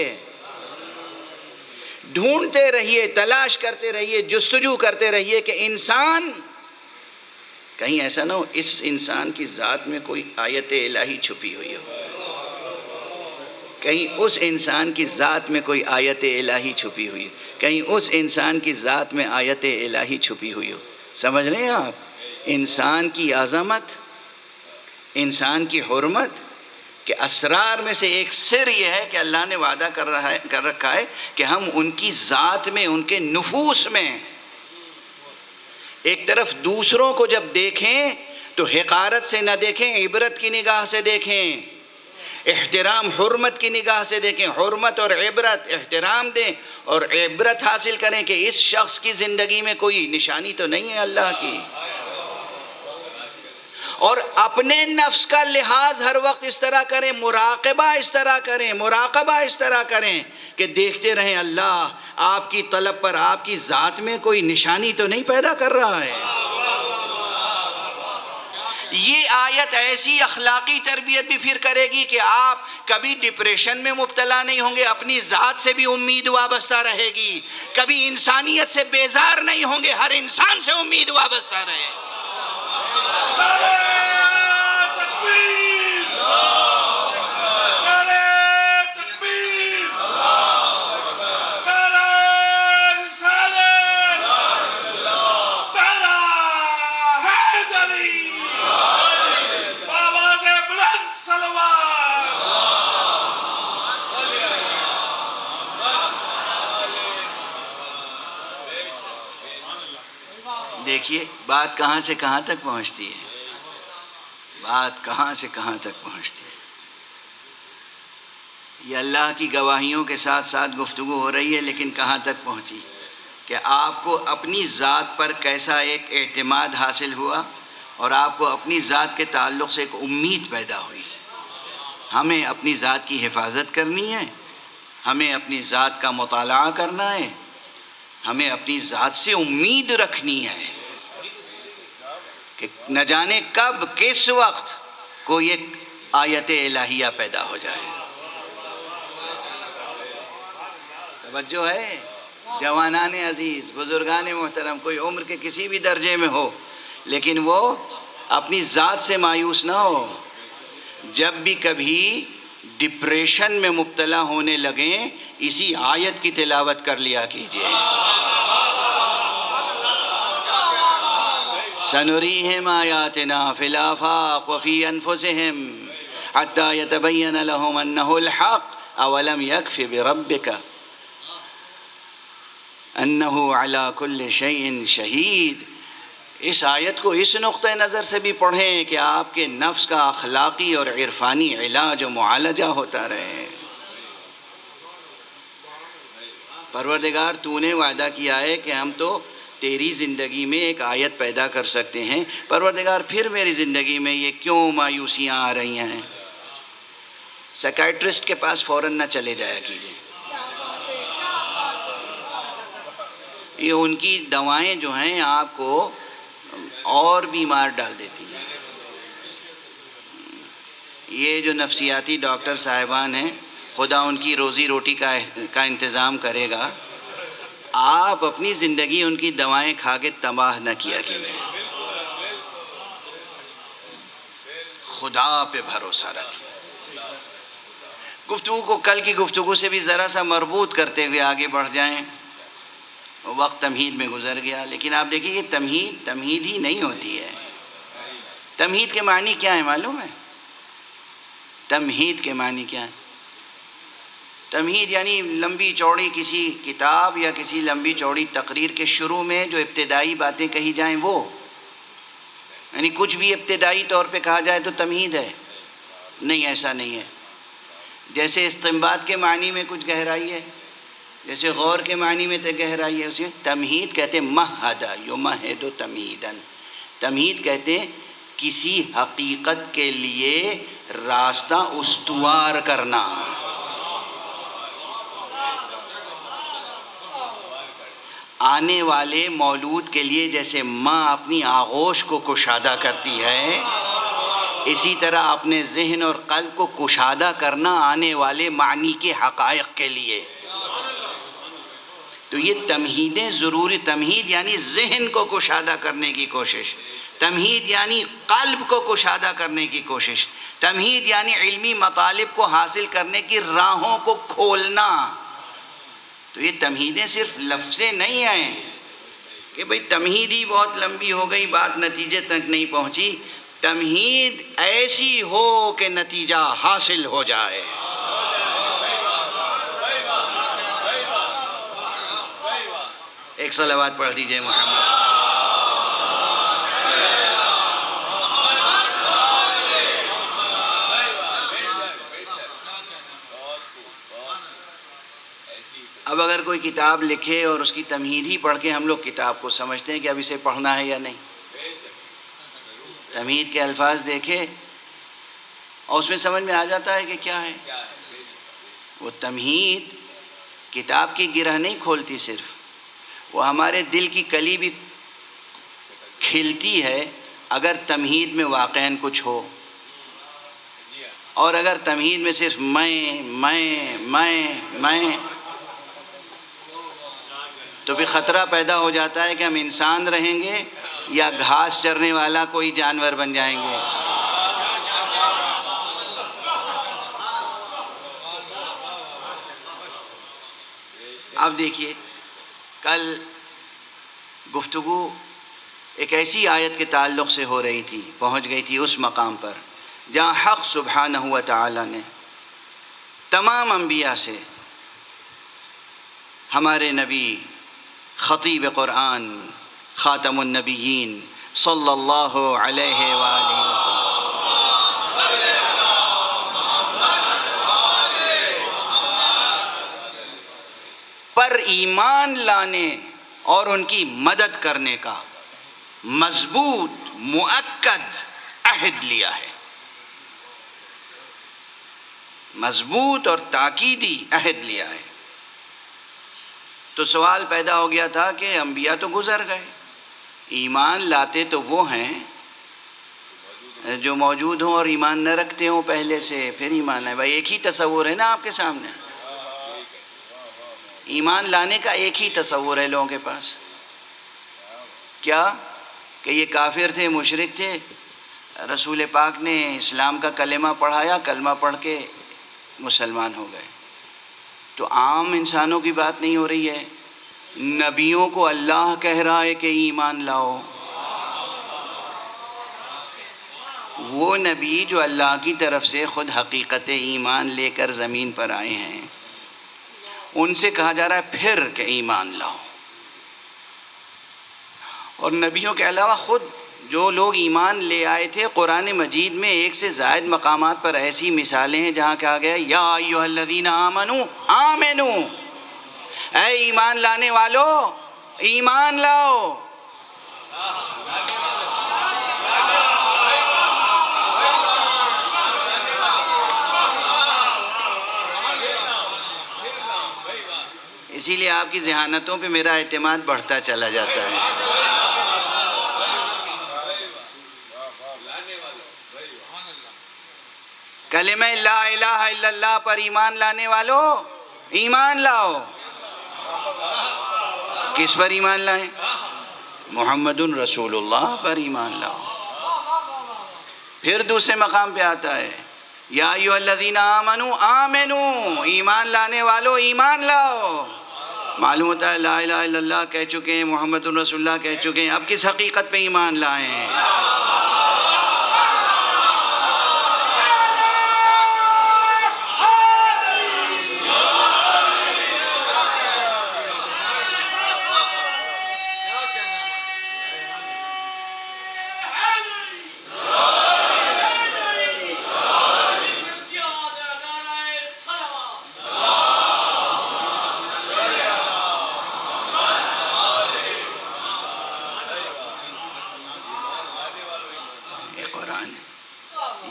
Speaker 1: ڈھونڈتے رہیے، تلاش کرتے رہیے، جستجو کرتے رہیے کہ انسان، کہیں ایسا نہ ہو اس انسان کی ذات میں کوئی آیت الہی چھپی ہوئی ہو، کہیں اس انسان کی ذات میں کوئی آیت الہی چھپی ہوئی ہو، کہیں اس انسان کی ذات میں آیت الہی چھپی ہوئی ہو. سمجھ رہے ہیں آپ؟ انسان کی عظمت، انسان کی حرمت کہ اسرار میں سے ایک سر یہ ہے کہ اللہ نے وعدہ کر رکھا ہے کہ ہم ان کی ذات میں، ان کے نفوس میں، ایک طرف دوسروں کو جب دیکھیں تو حقارت سے نہ دیکھیں، عبرت کی نگاہ سے دیکھیں، احترام حرمت کی نگاہ سے دیکھیں، حرمت اور عبرت، احترام دیں اور عبرت حاصل کریں کہ اس شخص کی زندگی میں کوئی نشانی تو نہیں ہے اللہ کی. اور اپنے نفس کا لحاظ ہر وقت اس طرح کریں، مراقبہ اس طرح کریں، مراقبہ اس طرح کریں کہ دیکھتے رہیں اللہ آپ کی طلب پر آپ کی ذات میں کوئی نشانی تو نہیں پیدا کر رہا ہے. یہ آیت ایسی اخلاقی تربیت بھی پھر کرے گی کہ آپ کبھی ڈپریشن میں مبتلا نہیں ہوں گے، اپنی ذات سے بھی امید وابستہ رہے گی، کبھی انسانیت سے بیزار نہیں ہوں گے، ہر انسان سے امید وابستہ رہے. دیکھیے بات کہاں سے کہاں تک پہنچتی ہے، بات کہاں سے کہاں تک پہنچتی ہے. یہ اللہ کی گواہیوں کے ساتھ ساتھ گفتگو ہو رہی ہے، لیکن کہاں تک پہنچی کہ آپ کو اپنی ذات پر کیسا ایک اعتماد حاصل ہوا اور آپ کو اپنی ذات کے تعلق سے ایک امید پیدا ہوئی. ہمیں اپنی ذات کی حفاظت کرنی ہے، ہمیں اپنی ذات کا مطالعہ کرنا ہے، ہمیں اپنی ذات سے امید رکھنی ہے کہ نہ جانے کب کس وقت کوئی ایک آیت الہیہ پیدا ہو جائے. توجہ ہے جوانان عزیز، بزرگان محترم، کوئی عمر کے کسی بھی درجے میں ہو، لیکن وہ اپنی ذات سے مایوس نہ ہو. جب بھی کبھی ڈپریشن میں مبتلا ہونے لگیں اسی آیت کی تلاوت کر لیا کیجئے. سنریہم آیاتنا فی الآفاق وفی انفسہم حتی یتبین لہم انہ الحق اولم یکف بربک انہ علی کل شیء شہید. اس آیت کو اس نقطۂ نظر سے بھی پڑھیں کہ آپ کے نفس کا اخلاقی اور عرفانی علاج و معالجہ ہوتا رہے۔ پروردگار تو نے وعدہ کیا ہے کہ ہم تو تیری زندگی میں ایک آیت پیدا کر سکتے ہیں، پروردگار پھر میری زندگی میں یہ کیوں مایوسیاں آ رہی ہیں؟ سائیکیٹرسٹ کے پاس فوراً نہ چلے جایا کیجیے، یہ ان کی دوائیں جو ہیں آپ کو اور بیمار ڈال دیتی ہیں۔ یہ جو نفسیاتی ڈاکٹر صاحبان ہیں، خدا ان کی روزی روٹی کا انتظام کرے گا، آپ اپنی زندگی ان کی دوائیں کھا کے تباہ نہ کیا کیجیے، خدا پہ بھروسہ رکھیں۔ گفتگو کو کل کی گفتگو سے بھی ذرا سا مربوط کرتے ہوئے آگے بڑھ جائیں۔ وقت تمہید میں گزر گیا، لیکن آپ دیکھیں یہ تمہید ہی نہیں ہوتی ہے۔ تمہید کے معنی کیا ہے معلوم ہے؟ تمہید کے معنی کیا ہے؟ تمہید یعنی لمبی چوڑی کسی کتاب یا کسی لمبی چوڑی تقریر کے شروع میں جو ابتدائی باتیں کہی جائیں وہ، یعنی کچھ بھی ابتدائی طور پہ کہا جائے تو تمہید ہے؟ نہیں، ایسا نہیں ہے۔ جیسے استنباط کے معنی میں کچھ گہرائی ہے، جیسے غور کے معنی میں گہرائی ہے، اسے تمہید کہتے ہیں۔ مہد یمہد تمہیدن، تمہید کہتے ہیں کسی حقیقت کے لیے راستہ استوار کرنا۔ آنے والے مولود کے لیے جیسے ماں اپنی آغوش کو کشادہ کرتی ہے، اسی طرح اپنے ذہن اور قلب کو کشادہ کرنا آنے والے معنی کے حقائق کے لیے۔ تو یہ تمہیدیں ضروری، تمہید یعنی ذہن کو کشادہ کرنے کی کوشش، تمہید یعنی قلب کو کشادہ کرنے کی کوشش، تمہید یعنی علمی مطالب کو حاصل کرنے کی راہوں کو کھولنا۔ تو یہ تمہیدیں صرف لفظیں نہیں ہیں کہ بھئی تمہید ہی بہت لمبی ہو گئی، بات نتیجے تک نہیں پہنچی۔ تمہید ایسی ہو کہ نتیجہ حاصل ہو جائے۔ ایک صلوات پڑھ دیجئے محمد۔ اب اگر کوئی کتاب لکھے اور اس کی تمہید ہی پڑھ کے ہم لوگ کتاب کو سمجھتے ہیں کہ اب اسے پڑھنا ہے یا نہیں، تمہید کے الفاظ دیکھے اور اس میں سمجھ میں آ جاتا ہے کہ کیا ہے۔ وہ تمہید کتاب کی گرہ نہیں کھولتی، صرف وہ ہمارے دل کی کلی بھی کھلتی ہے اگر تمہید میں واقعاً کچھ ہو، اور اگر تمہید میں صرف میں تو بھی خطرہ پیدا ہو جاتا ہے کہ ہم انسان رہیں گے یا گھاس چرنے والا کوئی جانور بن جائیں گے۔ اب دیکھیے، کل گفتگو ایک ایسی آیت کے تعلق سے ہو رہی تھی، پہنچ گئی تھی اس مقام پر جہاں حق سبحانہ و تعالی نے تمام انبیاء سے، ہمارے نبی خطیب قرآن خاتم النبیین صلی اللہ علیہ وآلہ وسلم پر ایمان لانے اور ان کی مدد کرنے کا مضبوط مؤکد عہد لیا ہے، مضبوط اور تاکیدی عہد لیا ہے۔ تو سوال پیدا ہو گیا تھا کہ انبیاء تو گزر گئے، ایمان لاتے تو وہ ہیں جو موجود ہوں اور ایمان نہ رکھتے ہوں پہلے سے، پھر ایمان لائیں۔ بھائی ایک ہی تصور ہے نا آپ کے سامنے، ایمان لانے کا ایک ہی تصور ہے لوگوں کے پاس، کیا کہ یہ کافر تھے، مشرک تھے، رسول پاک نے اسلام کا کلمہ پڑھایا، کلمہ پڑھ کے مسلمان ہو گئے۔ تو عام انسانوں کی بات نہیں ہو رہی ہے، نبیوں کو اللہ کہہ رہا ہے کہ ایمان لاؤ۔ وہ نبی جو اللہ کی طرف سے خود حقیقت ایمان لے کر زمین پر آئے ہیں، ان سے کہا جا رہا ہے پھر کہ ایمان لاؤ۔ اور نبیوں کے علاوہ خود جو لوگ ایمان لے آئے تھے، قرآن مجید میں ایک سے زائد مقامات پر ایسی مثالیں ہیں جہاں کہا گیا یا ایھا الذین آمنوا آمنوا، اے ایمان لانے والو ایمان لاؤ۔ اسی لیے آپ کی ذہانتوں پہ میرا اعتماد بڑھتا چلا جاتا ہے۔ کلمہ لا الہ الا اللہ پر ایمان لانے والو ایمان لاؤ۔ کس پر ایمان لائیں؟ محمد رسول اللہ پر ایمان لاؤ۔ پھر دوسرے مقام پہ آتا ہے یا ایھا الذین آمنوا آمنوا، ایمان لانے والو ایمان لاؤ۔ معلوم ہوتا ہے لا الہ الا اللہ کہہ چکے ہیں، محمد رسول اللہ کہہ چکے ہیں، اب کس حقیقت پہ ایمان لائیں؟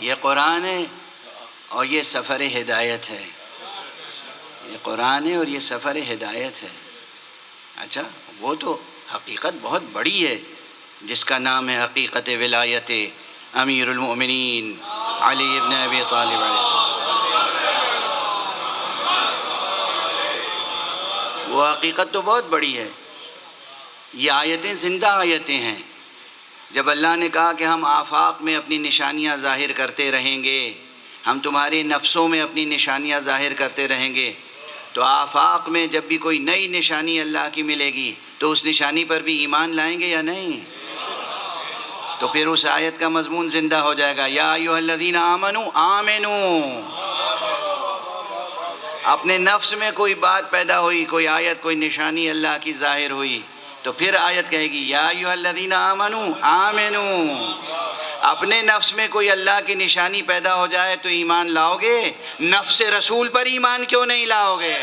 Speaker 1: یہ قرآن ہے اور یہ سفر ہدایت ہے۔ یہ قرآن ہے اور یہ سفر ہدایت ہے۔ اچھا، وہ تو حقیقت بہت بڑی ہے جس کا نام ہے حقیقت ولایت امیر المؤمنین علی ابن ابی طالب علیہ السلام۔ وہ حقیقت تو بہت بڑی ہے۔ یہ آیتیں زندہ آیتیں ہیں۔ جب اللہ نے کہا کہ ہم آفاق میں اپنی نشانیاں ظاہر کرتے رہیں گے، ہم تمہارے نفسوں میں اپنی نشانیاں ظاہر کرتے رہیں گے، تو آفاق میں جب بھی کوئی نئی نشانی اللہ کی ملے گی تو اس نشانی پر بھی ایمان لائیں گے یا نہیں؟ تو پھر اس آیت کا مضمون زندہ ہو جائے گا یا ایھا الذین آمنوا آمنوا۔ اپنے نفس میں کوئی بات پیدا ہوئی، کوئی آیت، کوئی نشانی اللہ کی ظاہر ہوئی، تو پھر آیت کہے گی یا ایھا الذین آمنوا آمنوا۔ اپنے نفس میں کوئی اللہ کی نشانی پیدا ہو جائے تو ایمان لاؤ گے، نفس رسول پر ایمان کیوں نہیں لاؤ گے؟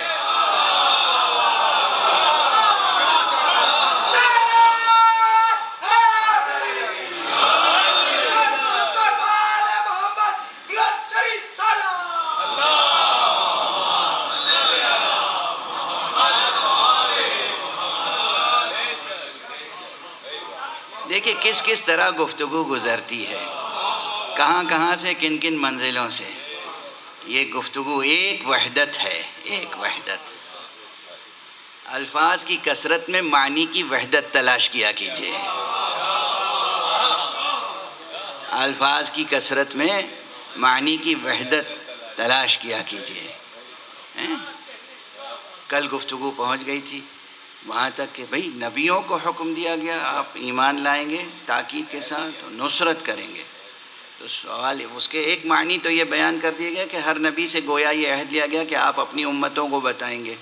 Speaker 1: دیکھیں کس کس طرح گفتگو گزرتی ہے، کہاں کہاں سے، کن کن منزلوں سے۔ یہ گفتگو ایک وحدت ہے، ایک وحدت۔ الفاظ کی کثرت میں معنی کی وحدت تلاش کیا کیجیے۔ الفاظ کی کثرت میں معنی کی وحدت تلاش کیا کیجیے۔ کل گفتگو پہنچ گئی تھی وہاں تک کہ بھئی نبیوں کو حکم دیا گیا آپ ایمان لائیں گے تاکید کے ساتھ، نصرت کریں گے۔ تو سوال اس کے ایک معنی تو یہ بیان کر دیا گیا کہ ہر نبی سے گویا یہ عہد لیا گیا کہ آپ اپنی امتوں کو بتائیں گے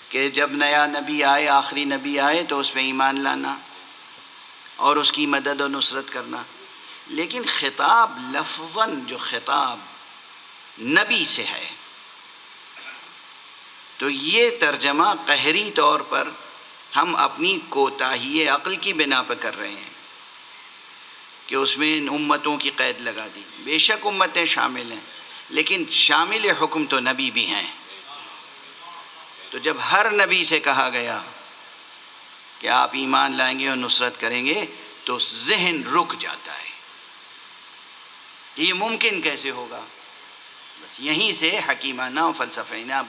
Speaker 1: کہ جب نیا نبی آئے، آخری نبی آئے تو اس پہ ایمان لانا اور اس کی مدد و نصرت کرنا۔ لیکن خطاب لفظاً جو خطاب نبی سے ہے تو یہ ترجمہ قہری طور پر ہم اپنی کوتاہی عقل کی بنا پر کر رہے ہیں کہ اس میں ان امتوں کی قید لگا دی۔ بے شک امتیں شامل ہیں لیکن شامل حکم تو نبی بھی ہیں۔ تو جب ہر نبی سے کہا گیا کہ آپ ایمان لائیں گے اور نصرت کریں گے تو ذہن رک جاتا ہے، یہ ممکن کیسے ہوگا؟ بس یہیں سے حکیمانہ و فلسفیانہ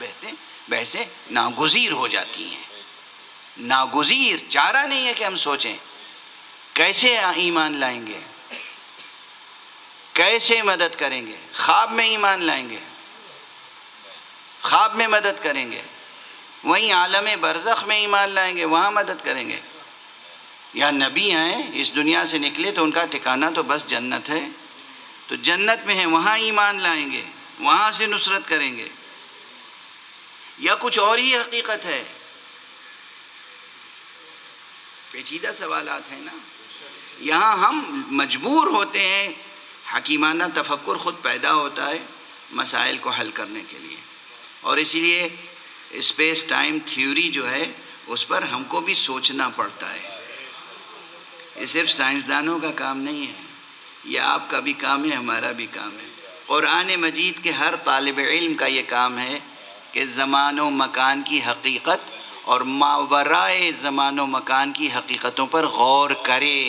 Speaker 1: بحثیں ناگزیر ہو جاتی ہیں۔ ناگزیر، چارہ نہیں ہے کہ ہم سوچیں کیسے ایمان لائیں گے، کیسے مدد کریں گے۔ خواب میں ایمان لائیں گے، خواب میں مدد کریں گے، وہیں عالم برزخ میں ایمان لائیں گے، وہاں مدد کریں گے، یا نبی ہیں اس دنیا سے نکلے تو ان کا ٹھکانہ تو بس جنت ہے، تو جنت میں ہیں وہاں ایمان لائیں گے، وہاں سے نصرت کریں گے، یا کچھ اور ہی حقیقت ہے پیچیدہ سوالات ہیں نا. یہاں ہم مجبور ہوتے ہیں، حکیمانہ تفکر خود پیدا ہوتا ہے مسائل کو حل کرنے کے لیے، اور اسی لیے اسپیس ٹائم تھیوری جو ہے اس پر ہم کو بھی سوچنا پڑتا ہے. یہ صرف سائنسدانوں کا کام نہیں ہے، یہ آپ کا بھی کام ہے، ہمارا بھی کام ہے. قرآن مجید کے ہر طالب علم کا یہ کام ہے کہ زمان و مکان کی حقیقت اور ماورائے زمان و مکان کی حقیقتوں پر غور کرے،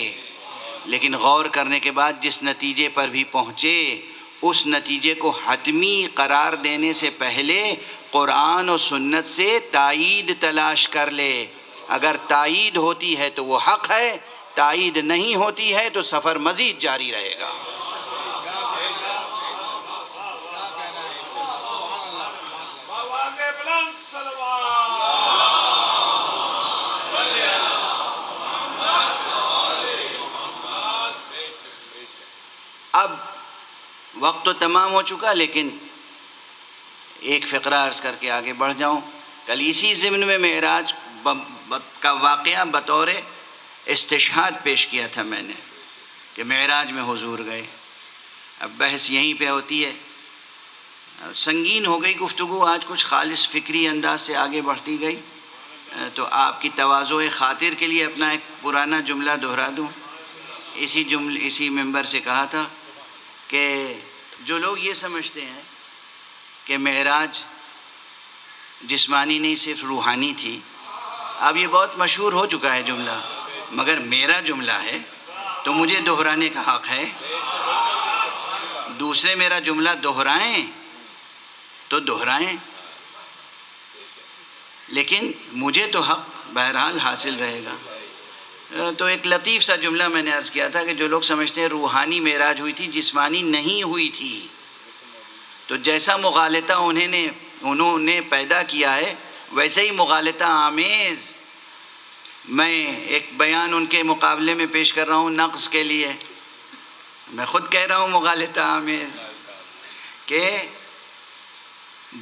Speaker 1: لیکن غور کرنے کے بعد جس نتیجے پر بھی پہنچے اس نتیجے کو حتمی قرار دینے سے پہلے قرآن و سنت سے تائید تلاش کر لے. اگر تائید ہوتی ہے تو وہ حق ہے، تائید نہیں ہوتی ہے تو سفر مزید جاری رہے گا. اب وقت تو تمام ہو چکا، لیکن ایک فقرہ عرض کر کے آگے بڑھ جاؤں. کل اسی ضمن میں معراج کا واقعہ بطور استشہاد پیش کیا تھا میں نے کہ معراج میں حضور گئے. اب بحث یہیں پہ ہوتی ہے. سنگین ہو گئی گفتگو، آج کچھ خالص فکری انداز سے آگے بڑھتی گئی، تو آپ کی تواضع خاطر کے لیے اپنا ایک پرانا جملہ دہرا دوں. اسی ممبر سے کہا تھا کہ جو لوگ یہ سمجھتے ہیں کہ معراج جسمانی نہیں صرف روحانی تھی، اب یہ بہت مشہور ہو چکا ہے جملہ، مگر میرا جملہ ہے تو مجھے دہرانے کا حق ہے. دوسرے میرا جملہ دہرائیں تو دہرائیں، لیکن مجھے تو حق بہرحال حاصل رہے گا. تو ایک لطیف سا جملہ میں نے عرض کیا تھا کہ جو لوگ سمجھتے ہیں روحانی معراج ہوئی تھی، جسمانی نہیں ہوئی تھی، تو جیسا مغالطہ انہوں نے پیدا کیا ہے ویسے ہی مغالطہ آمیز میں ایک بیان ان کے مقابلے میں پیش کر رہا ہوں نقص کے لیے. میں خود کہہ رہا ہوں مغالطہ آمیز کہ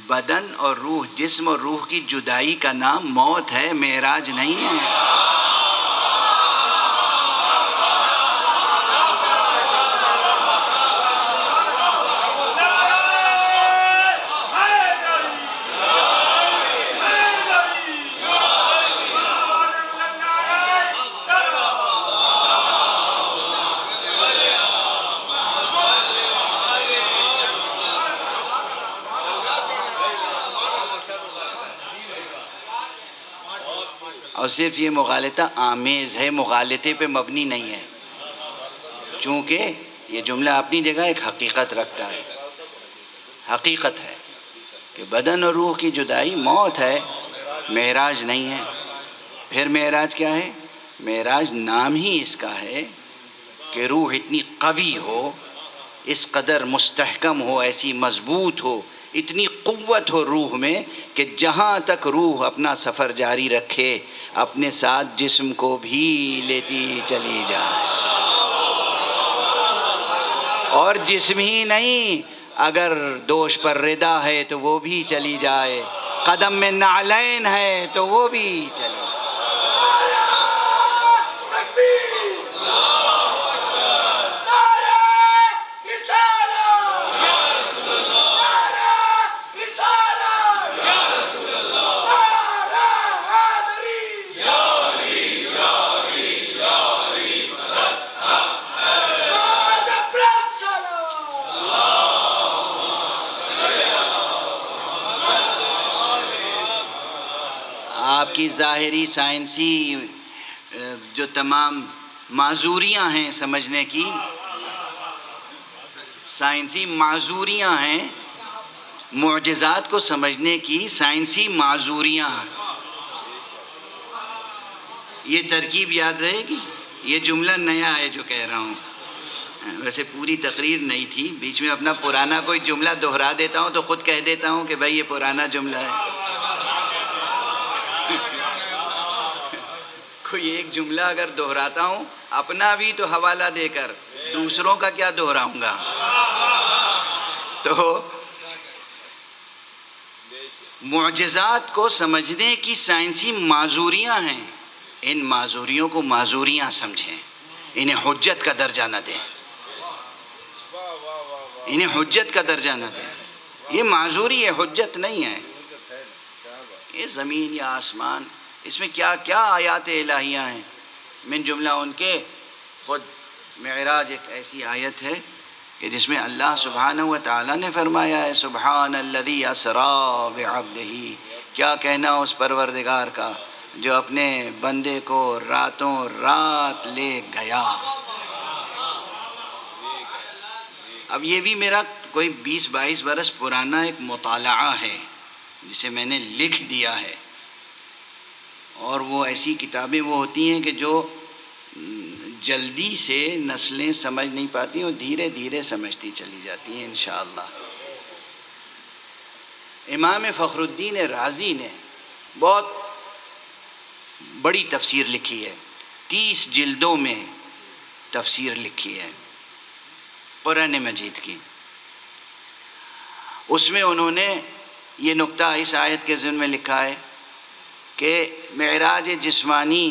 Speaker 1: بدن اور روح، جسم اور روح کی جدائی کا نام موت ہے، معراج نہیں ہے. اور صرف یہ مغالطہ آمیز ہے، مغالطے پہ مبنی نہیں ہے، چونکہ یہ جملہ اپنی جگہ ایک حقیقت رکھتا ہے. حقیقت ہے کہ بدن اور روح کی جدائی موت ہے، معراج نہیں ہے. پھر معراج کیا ہے؟ معراج نام ہی اس کا ہے کہ روح اتنی قوی ہو، اس قدر مستحکم ہو، ایسی مضبوط ہو، اتنی قوت ہو روح میں کہ جہاں تک روح اپنا سفر جاری رکھے اپنے ساتھ جسم کو بھی لیتی چلی جائے. اور جسم ہی نہیں، اگر دوش پر ردا ہے تو وہ بھی چلی جائے، قدم میں نعلین ہے تو وہ بھی چلی جائے. آپ کی ظاہری سائنسی جو تمام معذوریاں ہیں سمجھنے کی، سائنسی معذوریاں ہیں، معجزات کو سمجھنے کی سائنسی معذوریاں ہیں، یہ ترکیب یاد رہے گی. یہ جملہ نیا ہے جو کہہ رہا ہوں، ویسے پوری تقریر نئی تھی، بیچ میں اپنا پرانا کوئی جملہ دہرا دیتا ہوں تو خود کہہ دیتا ہوں کہ بھائی یہ پرانا جملہ ہے. کوئی ایک جملہ اگر دہراتا ہوں اپنا بھی تو حوالہ دے کر دوسروں کا کیا دہراؤں گا. تو معجزات کو سمجھنے کی سائنسی معذوریاں ہیں. ان معذوریوں کو معذوریاں سمجھیں، انہیں حجت کا درجہ نہ دیں، انہیں حجت کا درجہ نہ دیں. یہ معذوری ہے، حجت نہیں ہے. یہ زمین یا آسمان، اس میں کیا کیا آیات الہیہ ہیں. من جملہ ان کے خود معراج ایک ایسی آیت ہے کہ جس میں اللہ سبحانہ و تعالیٰ نے فرمایا ہے سبحان الذی اسریٰ بعبدہ. کیا کہنا اس پروردگار کا جو اپنے بندے کو راتوں رات لے گیا. اب یہ بھی میرا کوئی 20-22 برس پرانا ایک مطالعہ ہے جسے میں نے لکھ دیا ہے، اور وہ ایسی کتابیں وہ ہوتی ہیں کہ جو جلدی سے نسلیں سمجھ نہیں پاتی اور دھیرے دھیرے سمجھتی چلی جاتی ہیں انشاءاللہ. امام فخر الدین رازی نے بہت بڑی تفسیر لکھی ہے، 30 جلدوں میں تفسیر لکھی ہے قرآن مجید کی. اس میں انہوں نے یہ نقطہ اس آیت کے ضمن میں لکھا ہے کہ معراج جسمانی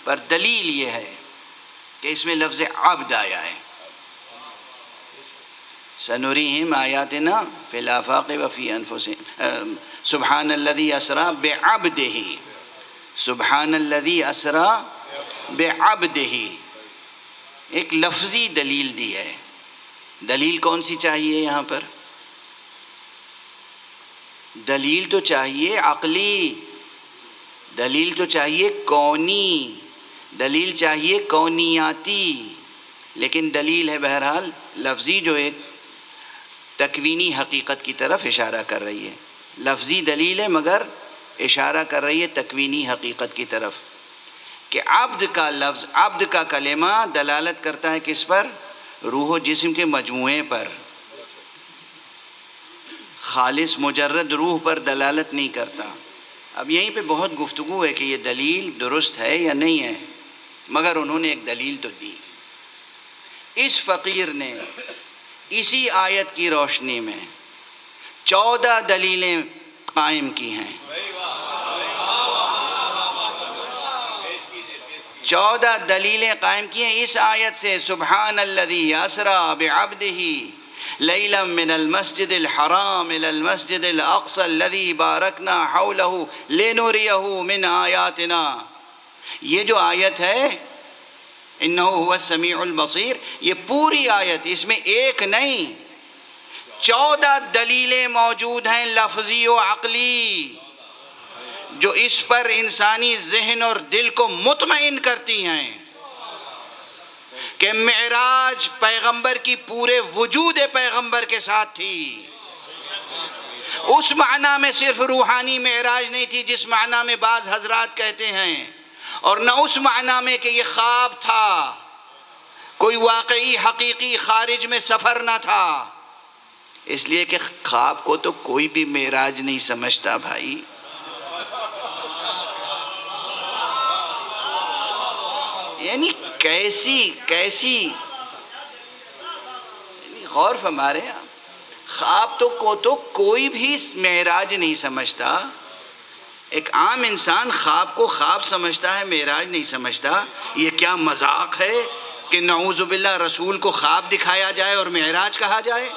Speaker 1: پر دلیل یہ ہے کہ اس میں لفظ عبد آیا ہے. سنریہم آیاتنا فی الآفاق وفی انفسہم سبحان الذی اسریٰ بعبدہ، سبحان الذی اسریٰ بعبدہ. ایک لفظی دلیل دی ہے. دلیل کون سی چاہیے یہاں پر؟ دلیل تو چاہیے عقلی، دلیل تو چاہیے کونی، دلیل چاہیے کونیاتی، لیکن دلیل ہے بہرحال لفظی جو ایک تکوینی حقیقت کی طرف اشارہ کر رہی ہے. لفظی دلیل ہے مگر اشارہ کر رہی ہے تکوینی حقیقت کی طرف کہ عبد کا لفظ، عبد کا کلمہ دلالت کرتا ہے کس پر؟ روح و جسم کے مجموعے پر، خالص مجرد روح پر دلالت نہیں کرتا. اب یہیں پہ بہت گفتگو ہے کہ یہ دلیل درست ہے یا نہیں ہے، مگر انہوں نے ایک دلیل تو دی. اس فقیر نے اسی آیت کی روشنی میں 14 دلیلیں قائم کی ہیں. 14 دلیلیں قائم کی ہیں اس آیت سے. سبحان الذی اسریٰ بعبدہ لیلا من المسجد الحرام الى المسجد الاقصى الذی بارکنا حولہ لنریہ من آیاتنا. یہ جو آیت ہے انہ هو السمیع البصیر، یہ پوری آیت، اس میں ایک نہیں 14 دلیلیں موجود ہیں لفظی و عقلی جو اس پر انسانی ذہن اور دل کو مطمئن کرتی ہیں کہ معراج پیغمبر کی پورے وجود پیغمبر کے ساتھ تھی. اس معنی میں صرف روحانی معراج نہیں تھی جس معنی میں بعض حضرات کہتے ہیں، اور نہ اس معنی میں کہ یہ خواب تھا، کوئی واقعی حقیقی خارج میں سفر نہ تھا. اس لیے کہ خواب کو تو کوئی بھی معراج نہیں سمجھتا بھائی. یعنی کیسی غور فرمارے آپ. خواب تو کوئی بھی معراج نہیں سمجھتا. ایک عام انسان خواب کو خواب سمجھتا ہے، معراج نہیں سمجھتا. یہ کیا مذاق ہے کہ نعوذ باللہ رسول کو خواب دکھایا جائے اور معراج کہا جائے.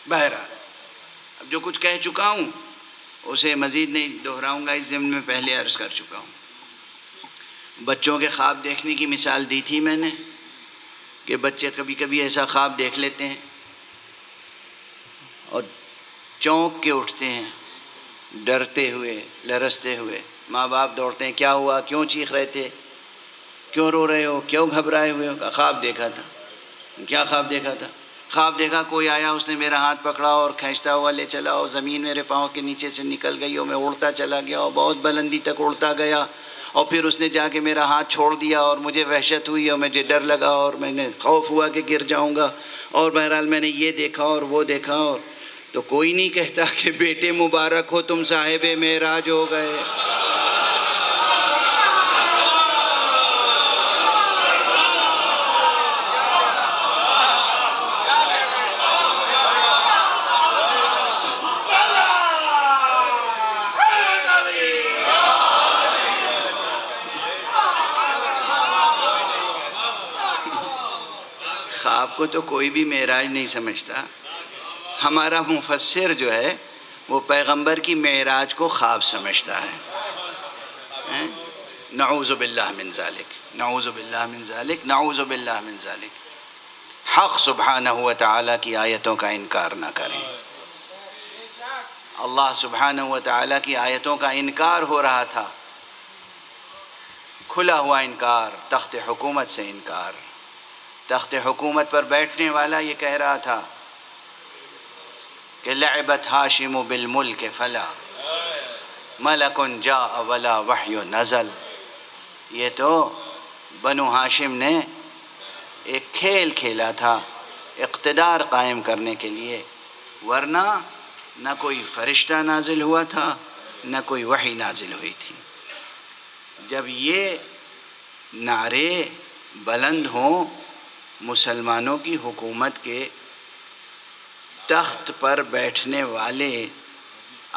Speaker 1: بہرحال اب جو کچھ کہہ چکا ہوں اسے مزید نہیں دہراؤں گا، اس ضمن میں پہلے عرض کر چکا ہوں. بچوں کے خواب دیکھنے کی مثال دی تھی میں نے کہ بچے کبھی کبھی ایسا خواب دیکھ لیتے ہیں اور چونک کے اٹھتے ہیں، ڈرتے ہوئے لرزتے ہوئے. ماں باپ دوڑتے ہیں، کیا ہوا، کیوں چیخ رہے تھے، کیوں رو رہے ہو، کیوں گھبرائے ہوئے ہو؟ خواب دیکھا تھا. کیا خواب دیکھا تھا؟ خواب دیکھا کوئی آیا، اس نے میرا ہاتھ پکڑا اور کھینچتا ہوا لے چلا اور زمین میرے پاؤں کے نیچے سے نکل گئی اور میں اڑتا چلا گیا اور بہت بلندی تک اڑتا گیا، اور پھر اس نے جا کے میرا ہاتھ چھوڑ دیا اور مجھے وحشت ہوئی اور مجھے ڈر لگا اور میں نے خوف ہوا کہ گر جاؤں گا، اور بہرحال میں نے یہ دیکھا اور وہ دیکھا. اور تو کوئی نہیں کہتا کہ بیٹے مبارک ہو، تم صاحب معراج ہو گئے. آپ کو تو کوئی بھی معراج نہیں سمجھتا. ہمارا مفسر جو ہے وہ پیغمبر کی معراج کو خواب سمجھتا ہے. نعوذ باللہ من ذالک، نعوذ باللہ من ذالک، نعوذ باللہ من ذالک. حق سبحانہ و تعالیٰ کی آیتوں کا انکار نہ کریں. اللہ سبحانہ و تعالیٰ کی آیتوں کا انکار ہو رہا تھا، کھلا ہوا انکار، تخت حکومت سے انکار. تخت حکومت پر بیٹھنے والا یہ کہہ رہا تھا کہ لعبت ہاشم بالملک فلا ملک جاء ولا وحی نزل. یہ تو بنو ہاشم نے ایک کھیل کھیلا تھا اقتدار قائم کرنے کے لیے، ورنہ نہ کوئی فرشتہ نازل ہوا تھا نہ کوئی وحی نازل ہوئی تھی. جب یہ نعرے بلند ہوں مسلمانوں کی حکومت کے تخت پر بیٹھنے والے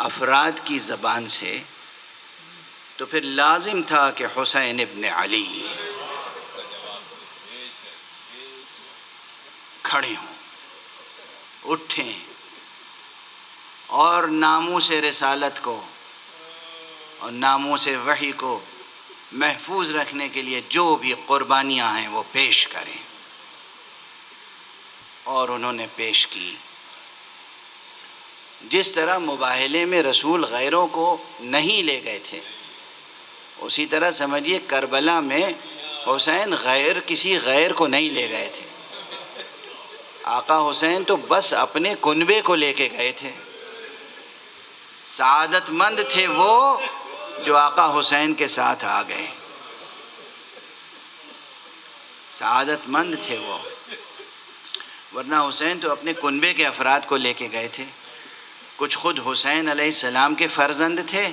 Speaker 1: افراد کی زبان سے، تو پھر لازم تھا کہ حسین ابن علی کھڑے ہوں، اٹھیں اور ناموس رسالت کو اور ناموس وحی کو محفوظ رکھنے کے لیے جو بھی قربانیاں ہیں وہ پیش کریں. اور انہوں نے پیش کی. جس طرح مباہلے میں رسول غیروں کو نہیں لے گئے تھے، اسی طرح سمجھیے کربلا میں حسین کسی غیر کو نہیں لے گئے تھے. آقا حسین تو بس اپنے کنبے کو لے کے گئے تھے. سعادت مند تھے وہ جو آقا حسین کے ساتھ آ گئے. سعادت مند تھے وہ، ورنہ حسین تو اپنے کنبے کے افراد کو لے کے گئے تھے. کچھ خود حسین علیہ السلام کے فرزند تھے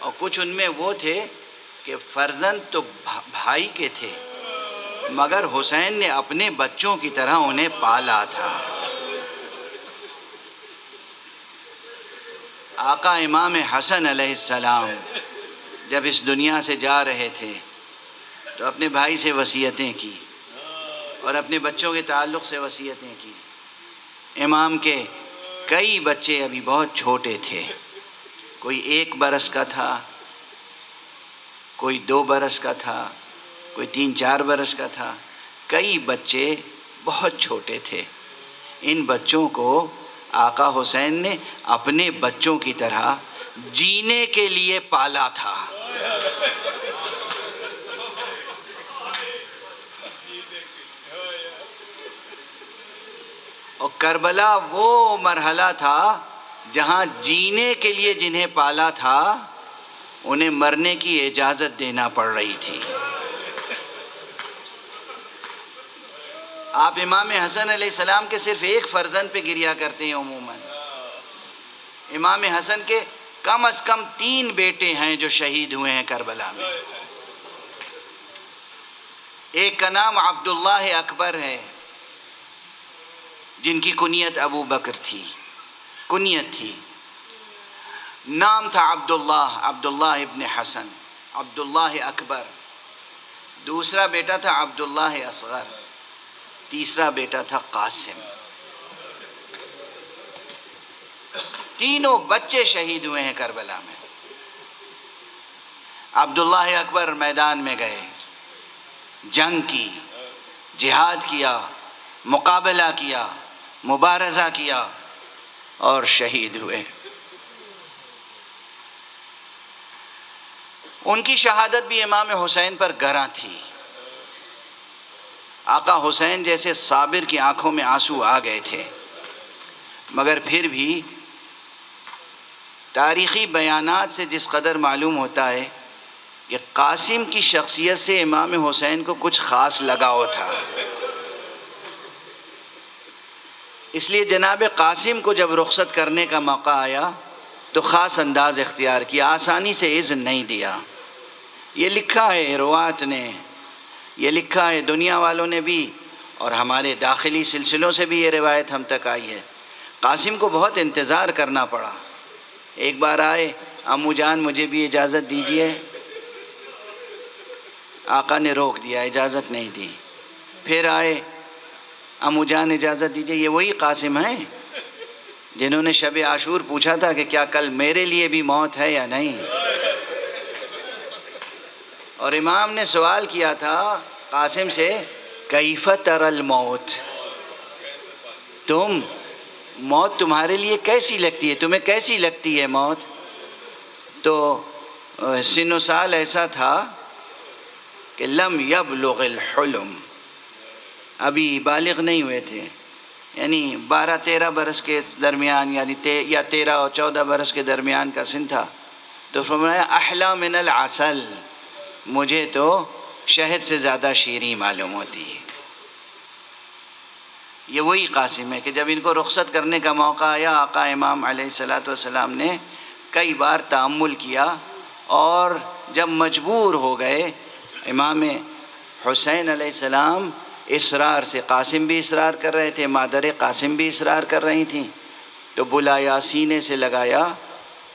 Speaker 1: اور کچھ ان میں وہ تھے کہ فرزند تو بھائی کے تھے مگر حسین نے اپنے بچوں کی طرح انہیں پالا تھا. آقا امام حسن علیہ السلام جب اس دنیا سے جا رہے تھے تو اپنے بھائی سے وصیتیں کی اور اپنے بچوں کے تعلق سے وصیتیں کی. امام کے کئی بچے ابھی بہت چھوٹے تھے، کوئی 1 برس کا تھا، کوئی 2 برس کا تھا، کوئی 3-4 برس کا تھا. کئی بچے بہت چھوٹے تھے. ان بچوں کو آقا حسین نے اپنے بچوں کی طرح جینے کے لیے پالا تھا. اور کربلا وہ مرحلہ تھا جہاں جینے کے لیے جنہیں پالا تھا انہیں مرنے کی اجازت دینا پڑ رہی تھی. آپ امام حسن علیہ السلام کے صرف ایک فرزند پہ گریا کرتے ہیں عموماً. امام حسن کے کم از کم 3 بیٹے ہیں جو شہید ہوئے ہیں کربلا میں. ایک کا نام عبداللہ اکبر ہے جن کی کنیت ابو بکر تھی، کنیت تھی. نام تھا عبداللہ ابن حسن، عبداللہ اکبر. دوسرا بیٹا تھا عبداللہ اصغر، تیسرا بیٹا تھا قاسم. تینوں بچے شہید ہوئے ہیں کربلا میں. عبداللہ اکبر میدان میں گئے، جنگ کی، جہاد کیا، مقابلہ کیا، مبارزہ کیا اور شہید ہوئے. ان کی شہادت بھی امام حسین پر گراں تھی. آقا حسین جیسے صابر کی آنکھوں میں آنسو آ گئے تھے، مگر پھر بھی تاریخی بیانات سے جس قدر معلوم ہوتا ہے کہ قاسم کی شخصیت سے امام حسین کو کچھ خاص لگاؤ تھا. اس لیے جناب قاسم کو جب رخصت کرنے کا موقع آیا تو خاص انداز اختیار کیا، آسانی سے اذن نہیں دیا. یہ لکھا ہے روات نے، یہ لکھا ہے دنیا والوں نے بھی، اور ہمارے داخلی سلسلوں سے بھی یہ روایت ہم تک آئی ہے. قاسم کو بہت انتظار کرنا پڑا. ایک بار آئے، امو جان مجھے بھی اجازت دیجیے. آقا نے روک دیا، اجازت نہیں دی. پھر آئے، امو جان اجازت دیجیے، یہ وہی قاسم ہیں جنہوں نے شب عاشور پوچھا تھا کہ کیا کل میرے لیے بھی موت ہے یا نہیں؟ اور امام نے سوال کیا تھا قاسم سے، کیف تر الموت، موت تمہارے لیے کیسی لگتی ہے، تمہیں کیسی لگتی ہے موت؟ تو سن و سال ایسا تھا کہ لم یبلغ الحلم، ابھی بالغ نہیں ہوئے تھے، یعنی 12-13 برس کے درمیان، یعنی یا 13 اور 14 برس کے درمیان کا سن تھا۔ تو فرمایا احلی من العسل، مجھے تو شہد سے زیادہ شیریں معلوم ہوتی ہے۔ یہ وہی قاسم ہے کہ جب ان کو رخصت کرنے کا موقع آیا، آقا امام علیہ السلام نے کئی بار تأمل کیا، اور جب مجبور ہو گئے، امام حسین علیہ السلام اصرار سے، قاسم بھی اصرار کر رہے تھے، مادر قاسم بھی اصرار کر رہی تھیں، تو بلایا، سینے سے لگایا،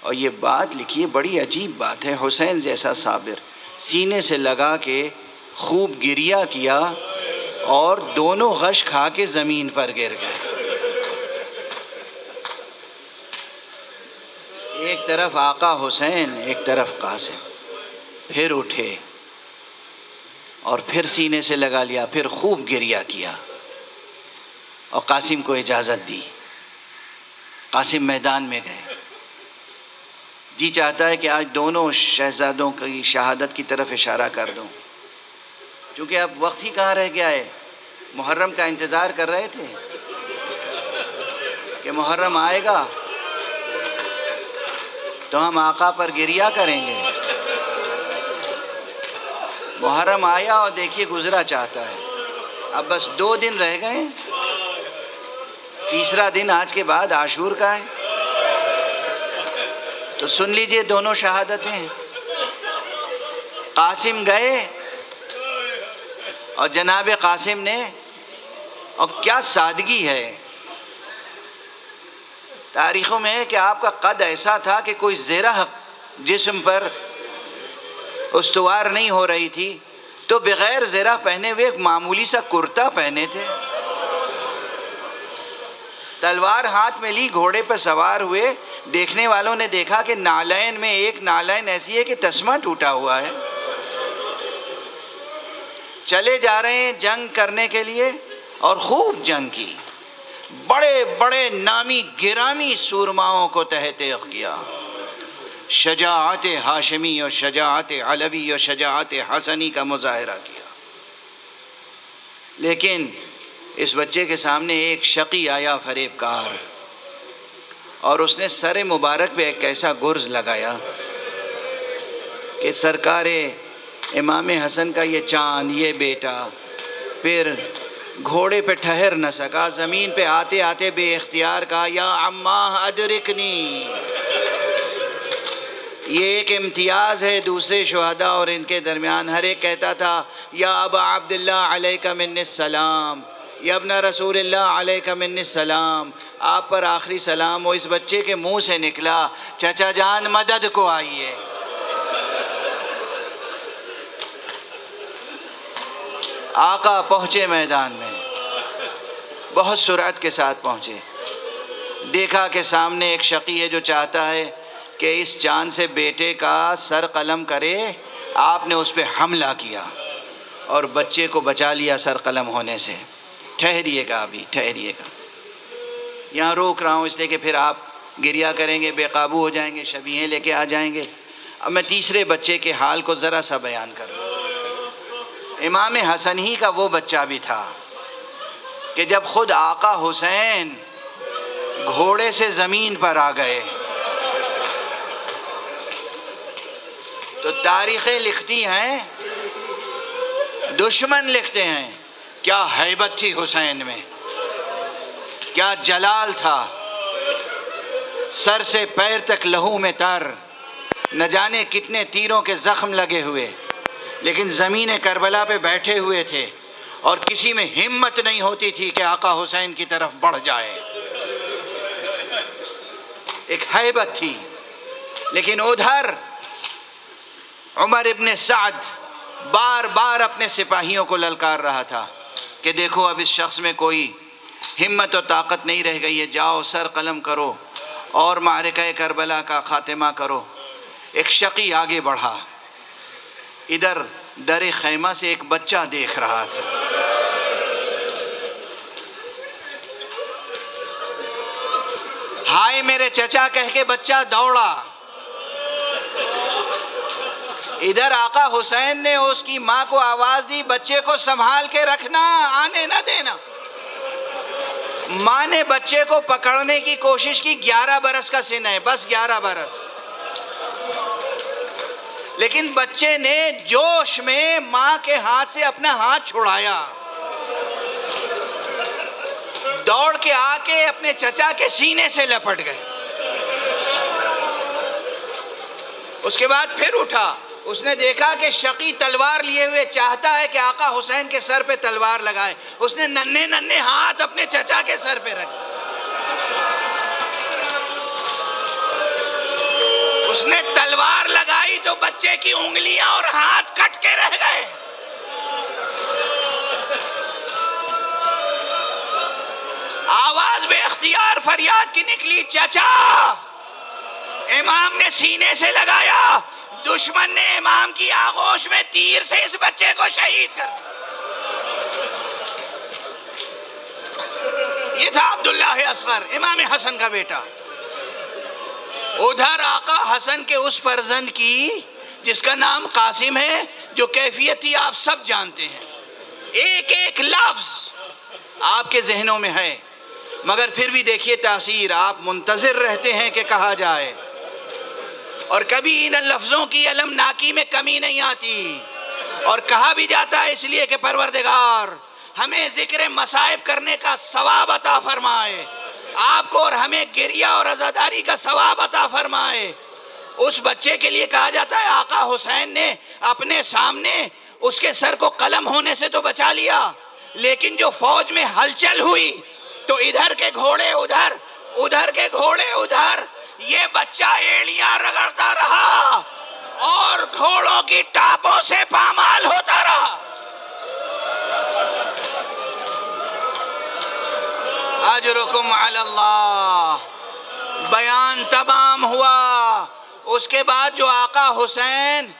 Speaker 1: اور یہ بات لکھیے، بڑی عجیب بات ہے، حسین جیسا صابر سینے سے لگا کے خوب گریہ کیا، اور دونوں غش کھا کے زمین پر گر گئے۔ ایک طرف آقا حسین، ایک طرف قاسم، پھر اٹھے اور پھر سینے سے لگا لیا، پھر خوب گریہ کیا، اور قاسم کو اجازت دی۔ قاسم میدان میں گئے، جی چاہتا ہے کہ آج دونوں شہزادوں کی شہادت کی طرف اشارہ کر دوں، کیونکہ اب وقت ہی کہاں رہ گیا ہے۔ محرم کا انتظار کر رہے تھے کہ محرم آئے گا تو ہم آقا پر گریہ کریں گے۔ محرم آیا اور دیکھیے گزرا چاہتا ہے، اب بس 2 دن رہ گئے، تیسرا دن آج کے بعد عاشور کا ہے، تو سن لیجئے دونوں شہادتیں۔ قاسم گئے، اور جناب قاسم نے، اور کیا سادگی ہے، تاریخوں میں ہے کہ آپ کا قد ایسا تھا کہ کوئی زرہ جسم پر استوار نہیں ہو رہی تھی، تو بغیر زرہ پہنے ہوئے ایک معمولی سا کرتا پہنے تھے، تلوار ہاتھ میں لی، گھوڑے پہ سوار ہوئے، دیکھنے والوں نے دیکھا کہ نالین میں ایک نالین ایسی ہے کہ تسمہ ٹوٹا ہوا ہے، چلے جا رہے ہیں جنگ کرنے کے لیے، اور خوب جنگ کی، بڑے بڑے نامی گرامی سورماؤں کو تحت کیا، شجاعت ہاشمی اور شجاعت علوی اور شجاعت حسنی کا مظاہرہ کیا۔ لیکن اس بچے کے سامنے ایک شقی آیا، فریب کار، اور اس نے سر مبارک پہ ایک ایسا گرز لگایا کہ سرکار امام حسن کا یہ چاند، یہ بیٹا، پھر گھوڑے پہ ٹھہر نہ سکا، زمین پہ آتے آتے بے اختیار کہا، یا عماہ ادرکنی۔ یہ ایک امتیاز ہے دوسرے شہداء اور ان کے درمیان، ہر ایک کہتا تھا، یا ابا عبداللہ علیک منی السلام، یا ابن رسول اللہ علیک منی السلام، آپ پر آخری سلام۔ وہ اس بچے کے منہ سے نکلا، چچا جان مدد کو آئیے۔ آقا پہنچے میدان میں، بہت سرعت کے ساتھ پہنچے، دیکھا کہ سامنے ایک شقی ہے جو چاہتا ہے کہ اس چاند سے بیٹے کا سر قلم کرے، آپ نے اس پہ حملہ کیا اور بچے کو بچا لیا سر قلم ہونے سے۔ ٹھہریے گا، ابھی ٹھہریے گا، یہاں روک رہا ہوں اس لیے کہ پھر آپ گریہ کریں گے، بے قابو ہو جائیں گے، شبیہیں لے کے آ جائیں گے۔ اب میں تیسرے بچے کے حال کو ذرا سا بیان کروں۔ امام حسن ہی کا وہ بچہ بھی تھا کہ جب خود آقا حسین گھوڑے سے زمین پر آ گئے تو تاریخیں لکھتی ہیں، دشمن لکھتے ہیں، کیا ہیبت تھی حسین میں، کیا جلال تھا، سر سے پیر تک لہو میں تر، نہ جانے کتنے تیروں کے زخم لگے ہوئے، لیکن زمین کربلا پہ بیٹھے ہوئے تھے، اور کسی میں ہمت نہیں ہوتی تھی کہ آقا حسین کی طرف بڑھ جائے۔ ایک ہیبت تھی۔ لیکن ادھر عمر ابن سعد بار بار اپنے سپاہیوں کو للکار رہا تھا، کہ دیکھو اب اس شخص میں کوئی ہمت و طاقت نہیں رہ گئی ہے، جاؤ سر قلم کرو اور معرکہ کربلا کا خاتمہ کرو۔ ایک شقی آگے بڑھا، ادھر در خیمہ سے ایک بچہ دیکھ رہا تھا۔ ہائے میرے چچا کہہ کے بچہ دوڑا۔ ادھر آقا حسین نے اس کی ماں کو آواز دی، بچے کو سنبھال کے رکھنا، آنے نہ دینا۔ ماں نے بچے کو پکڑنے کی کوشش کی، 11 برس کا سن ہے، بس 11 برس، لیکن بچے نے جوش میں ماں کے ہاتھ سے اپنا ہاتھ چھڑایا، دوڑ کے آ کے اپنے چچا کے سینے سے لپٹ گئے۔ اس کے بعد پھر اٹھا، اس نے دیکھا کہ شقی تلوار لیے ہوئے چاہتا ہے کہ آقا حسین کے سر پہ تلوار لگائے۔ اس نے ننھے ننھے ہاتھ اپنے چچا کے سر پہ رکھے، اس نے تلوار لگائی تو بچے کی انگلیاں اور ہاتھ کٹ کے رہ گئے۔ آواز بے اختیار فریاد کی نکلی، چچا! امام نے سینے سے لگایا، دشمن نے امام کی آغوش میں تیر سے اس بچے کو شہید کر دیا۔ یہ تھا عبداللہ اصغر، امام حسن کا بیٹا۔ ادھر آقا حسن کے اس فرزند کی جس کا نام قاسم ہے، جو کیفیت ہی آپ سب جانتے ہیں، ایک ایک لفظ آپ کے ذہنوں میں ہے، مگر پھر بھی دیکھیے تاثیر، آپ منتظر رہتے ہیں کہ کہا جائے، اور کبھی ان لفظوں کی المناکی میں کمی نہیں آتی، اور کہا بھی جاتا ہے اس لیے کہ پروردگار ہمیں ذکر مصائب کرنے کا ثواب عطا فرمائے، آپ کو اور ہمیں گریہ اور عزاداری کا ثواب عطا فرمائے۔ اس بچے کے لیے کہا جاتا ہے آقا حسین نے اپنے سامنے اس کے سر کو قلم ہونے سے تو بچا لیا، لیکن جو فوج میں ہلچل ہوئی تو ادھر کے گھوڑے ادھر، ادھر کے گھوڑے ادھر، یہ بچہ ایڑیاں رگڑتا رہا اور گھوڑوں کی ٹاپوں سے پامال ہوتا رہا۔ اجرکم علی اللہ۔ بیان تمام ہوا۔ اس کے بعد جو آقا حسین،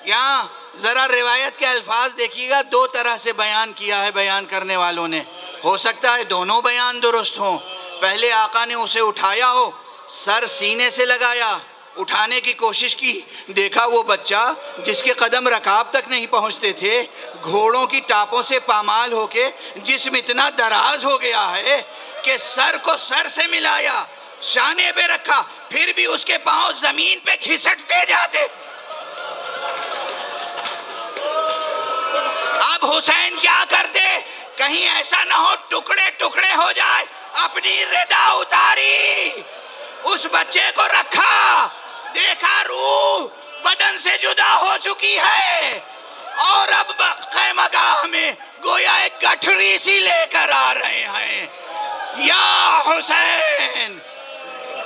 Speaker 1: یہاں ذرا روایت کے الفاظ دیکھیے گا، 2 طرح سے بیان کیا ہے بیان کرنے والوں نے، ہو سکتا ہے دونوں بیان درست ہوں۔ پہلے آقا نے اسے اٹھایا ہو، سر سینے سے لگایا، اٹھانے کی کوشش کی، دیکھا وہ بچہ جس کے قدم رکاب تک نہیں پہنچتے تھے، گھوڑوں کی ٹاپوں سے پامال ہو کے جسم اتنا دراز ہو گیا ہے کہ سر کو سر سے ملایا، شانے پہ رکھا، پھر بھی اس کے پاؤں زمین پہ گھسٹتے جاتے تھے۔ اب حسین کیا کرتے؟ کہیں ایسا نہ ہو ٹکڑے ٹکڑے ہو جائے، اپنی ردا اتاری، اس بچے کو رکھا، دیکھا روح بدن سے جدا ہو چکی ہے، اور اب خیمہ گاہ میں گویا ایک گٹھڑی سی لے کر آ رہے ہیں۔ یا حسین،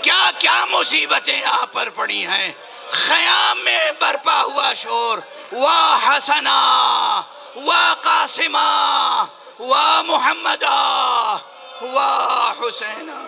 Speaker 1: کیا کیا مصیبتیں یہاں پر پڑی ہیں۔ خیام میں برپا ہوا شور، وا حسنا وا قاسمہ وا محمدہ وا حسینہ۔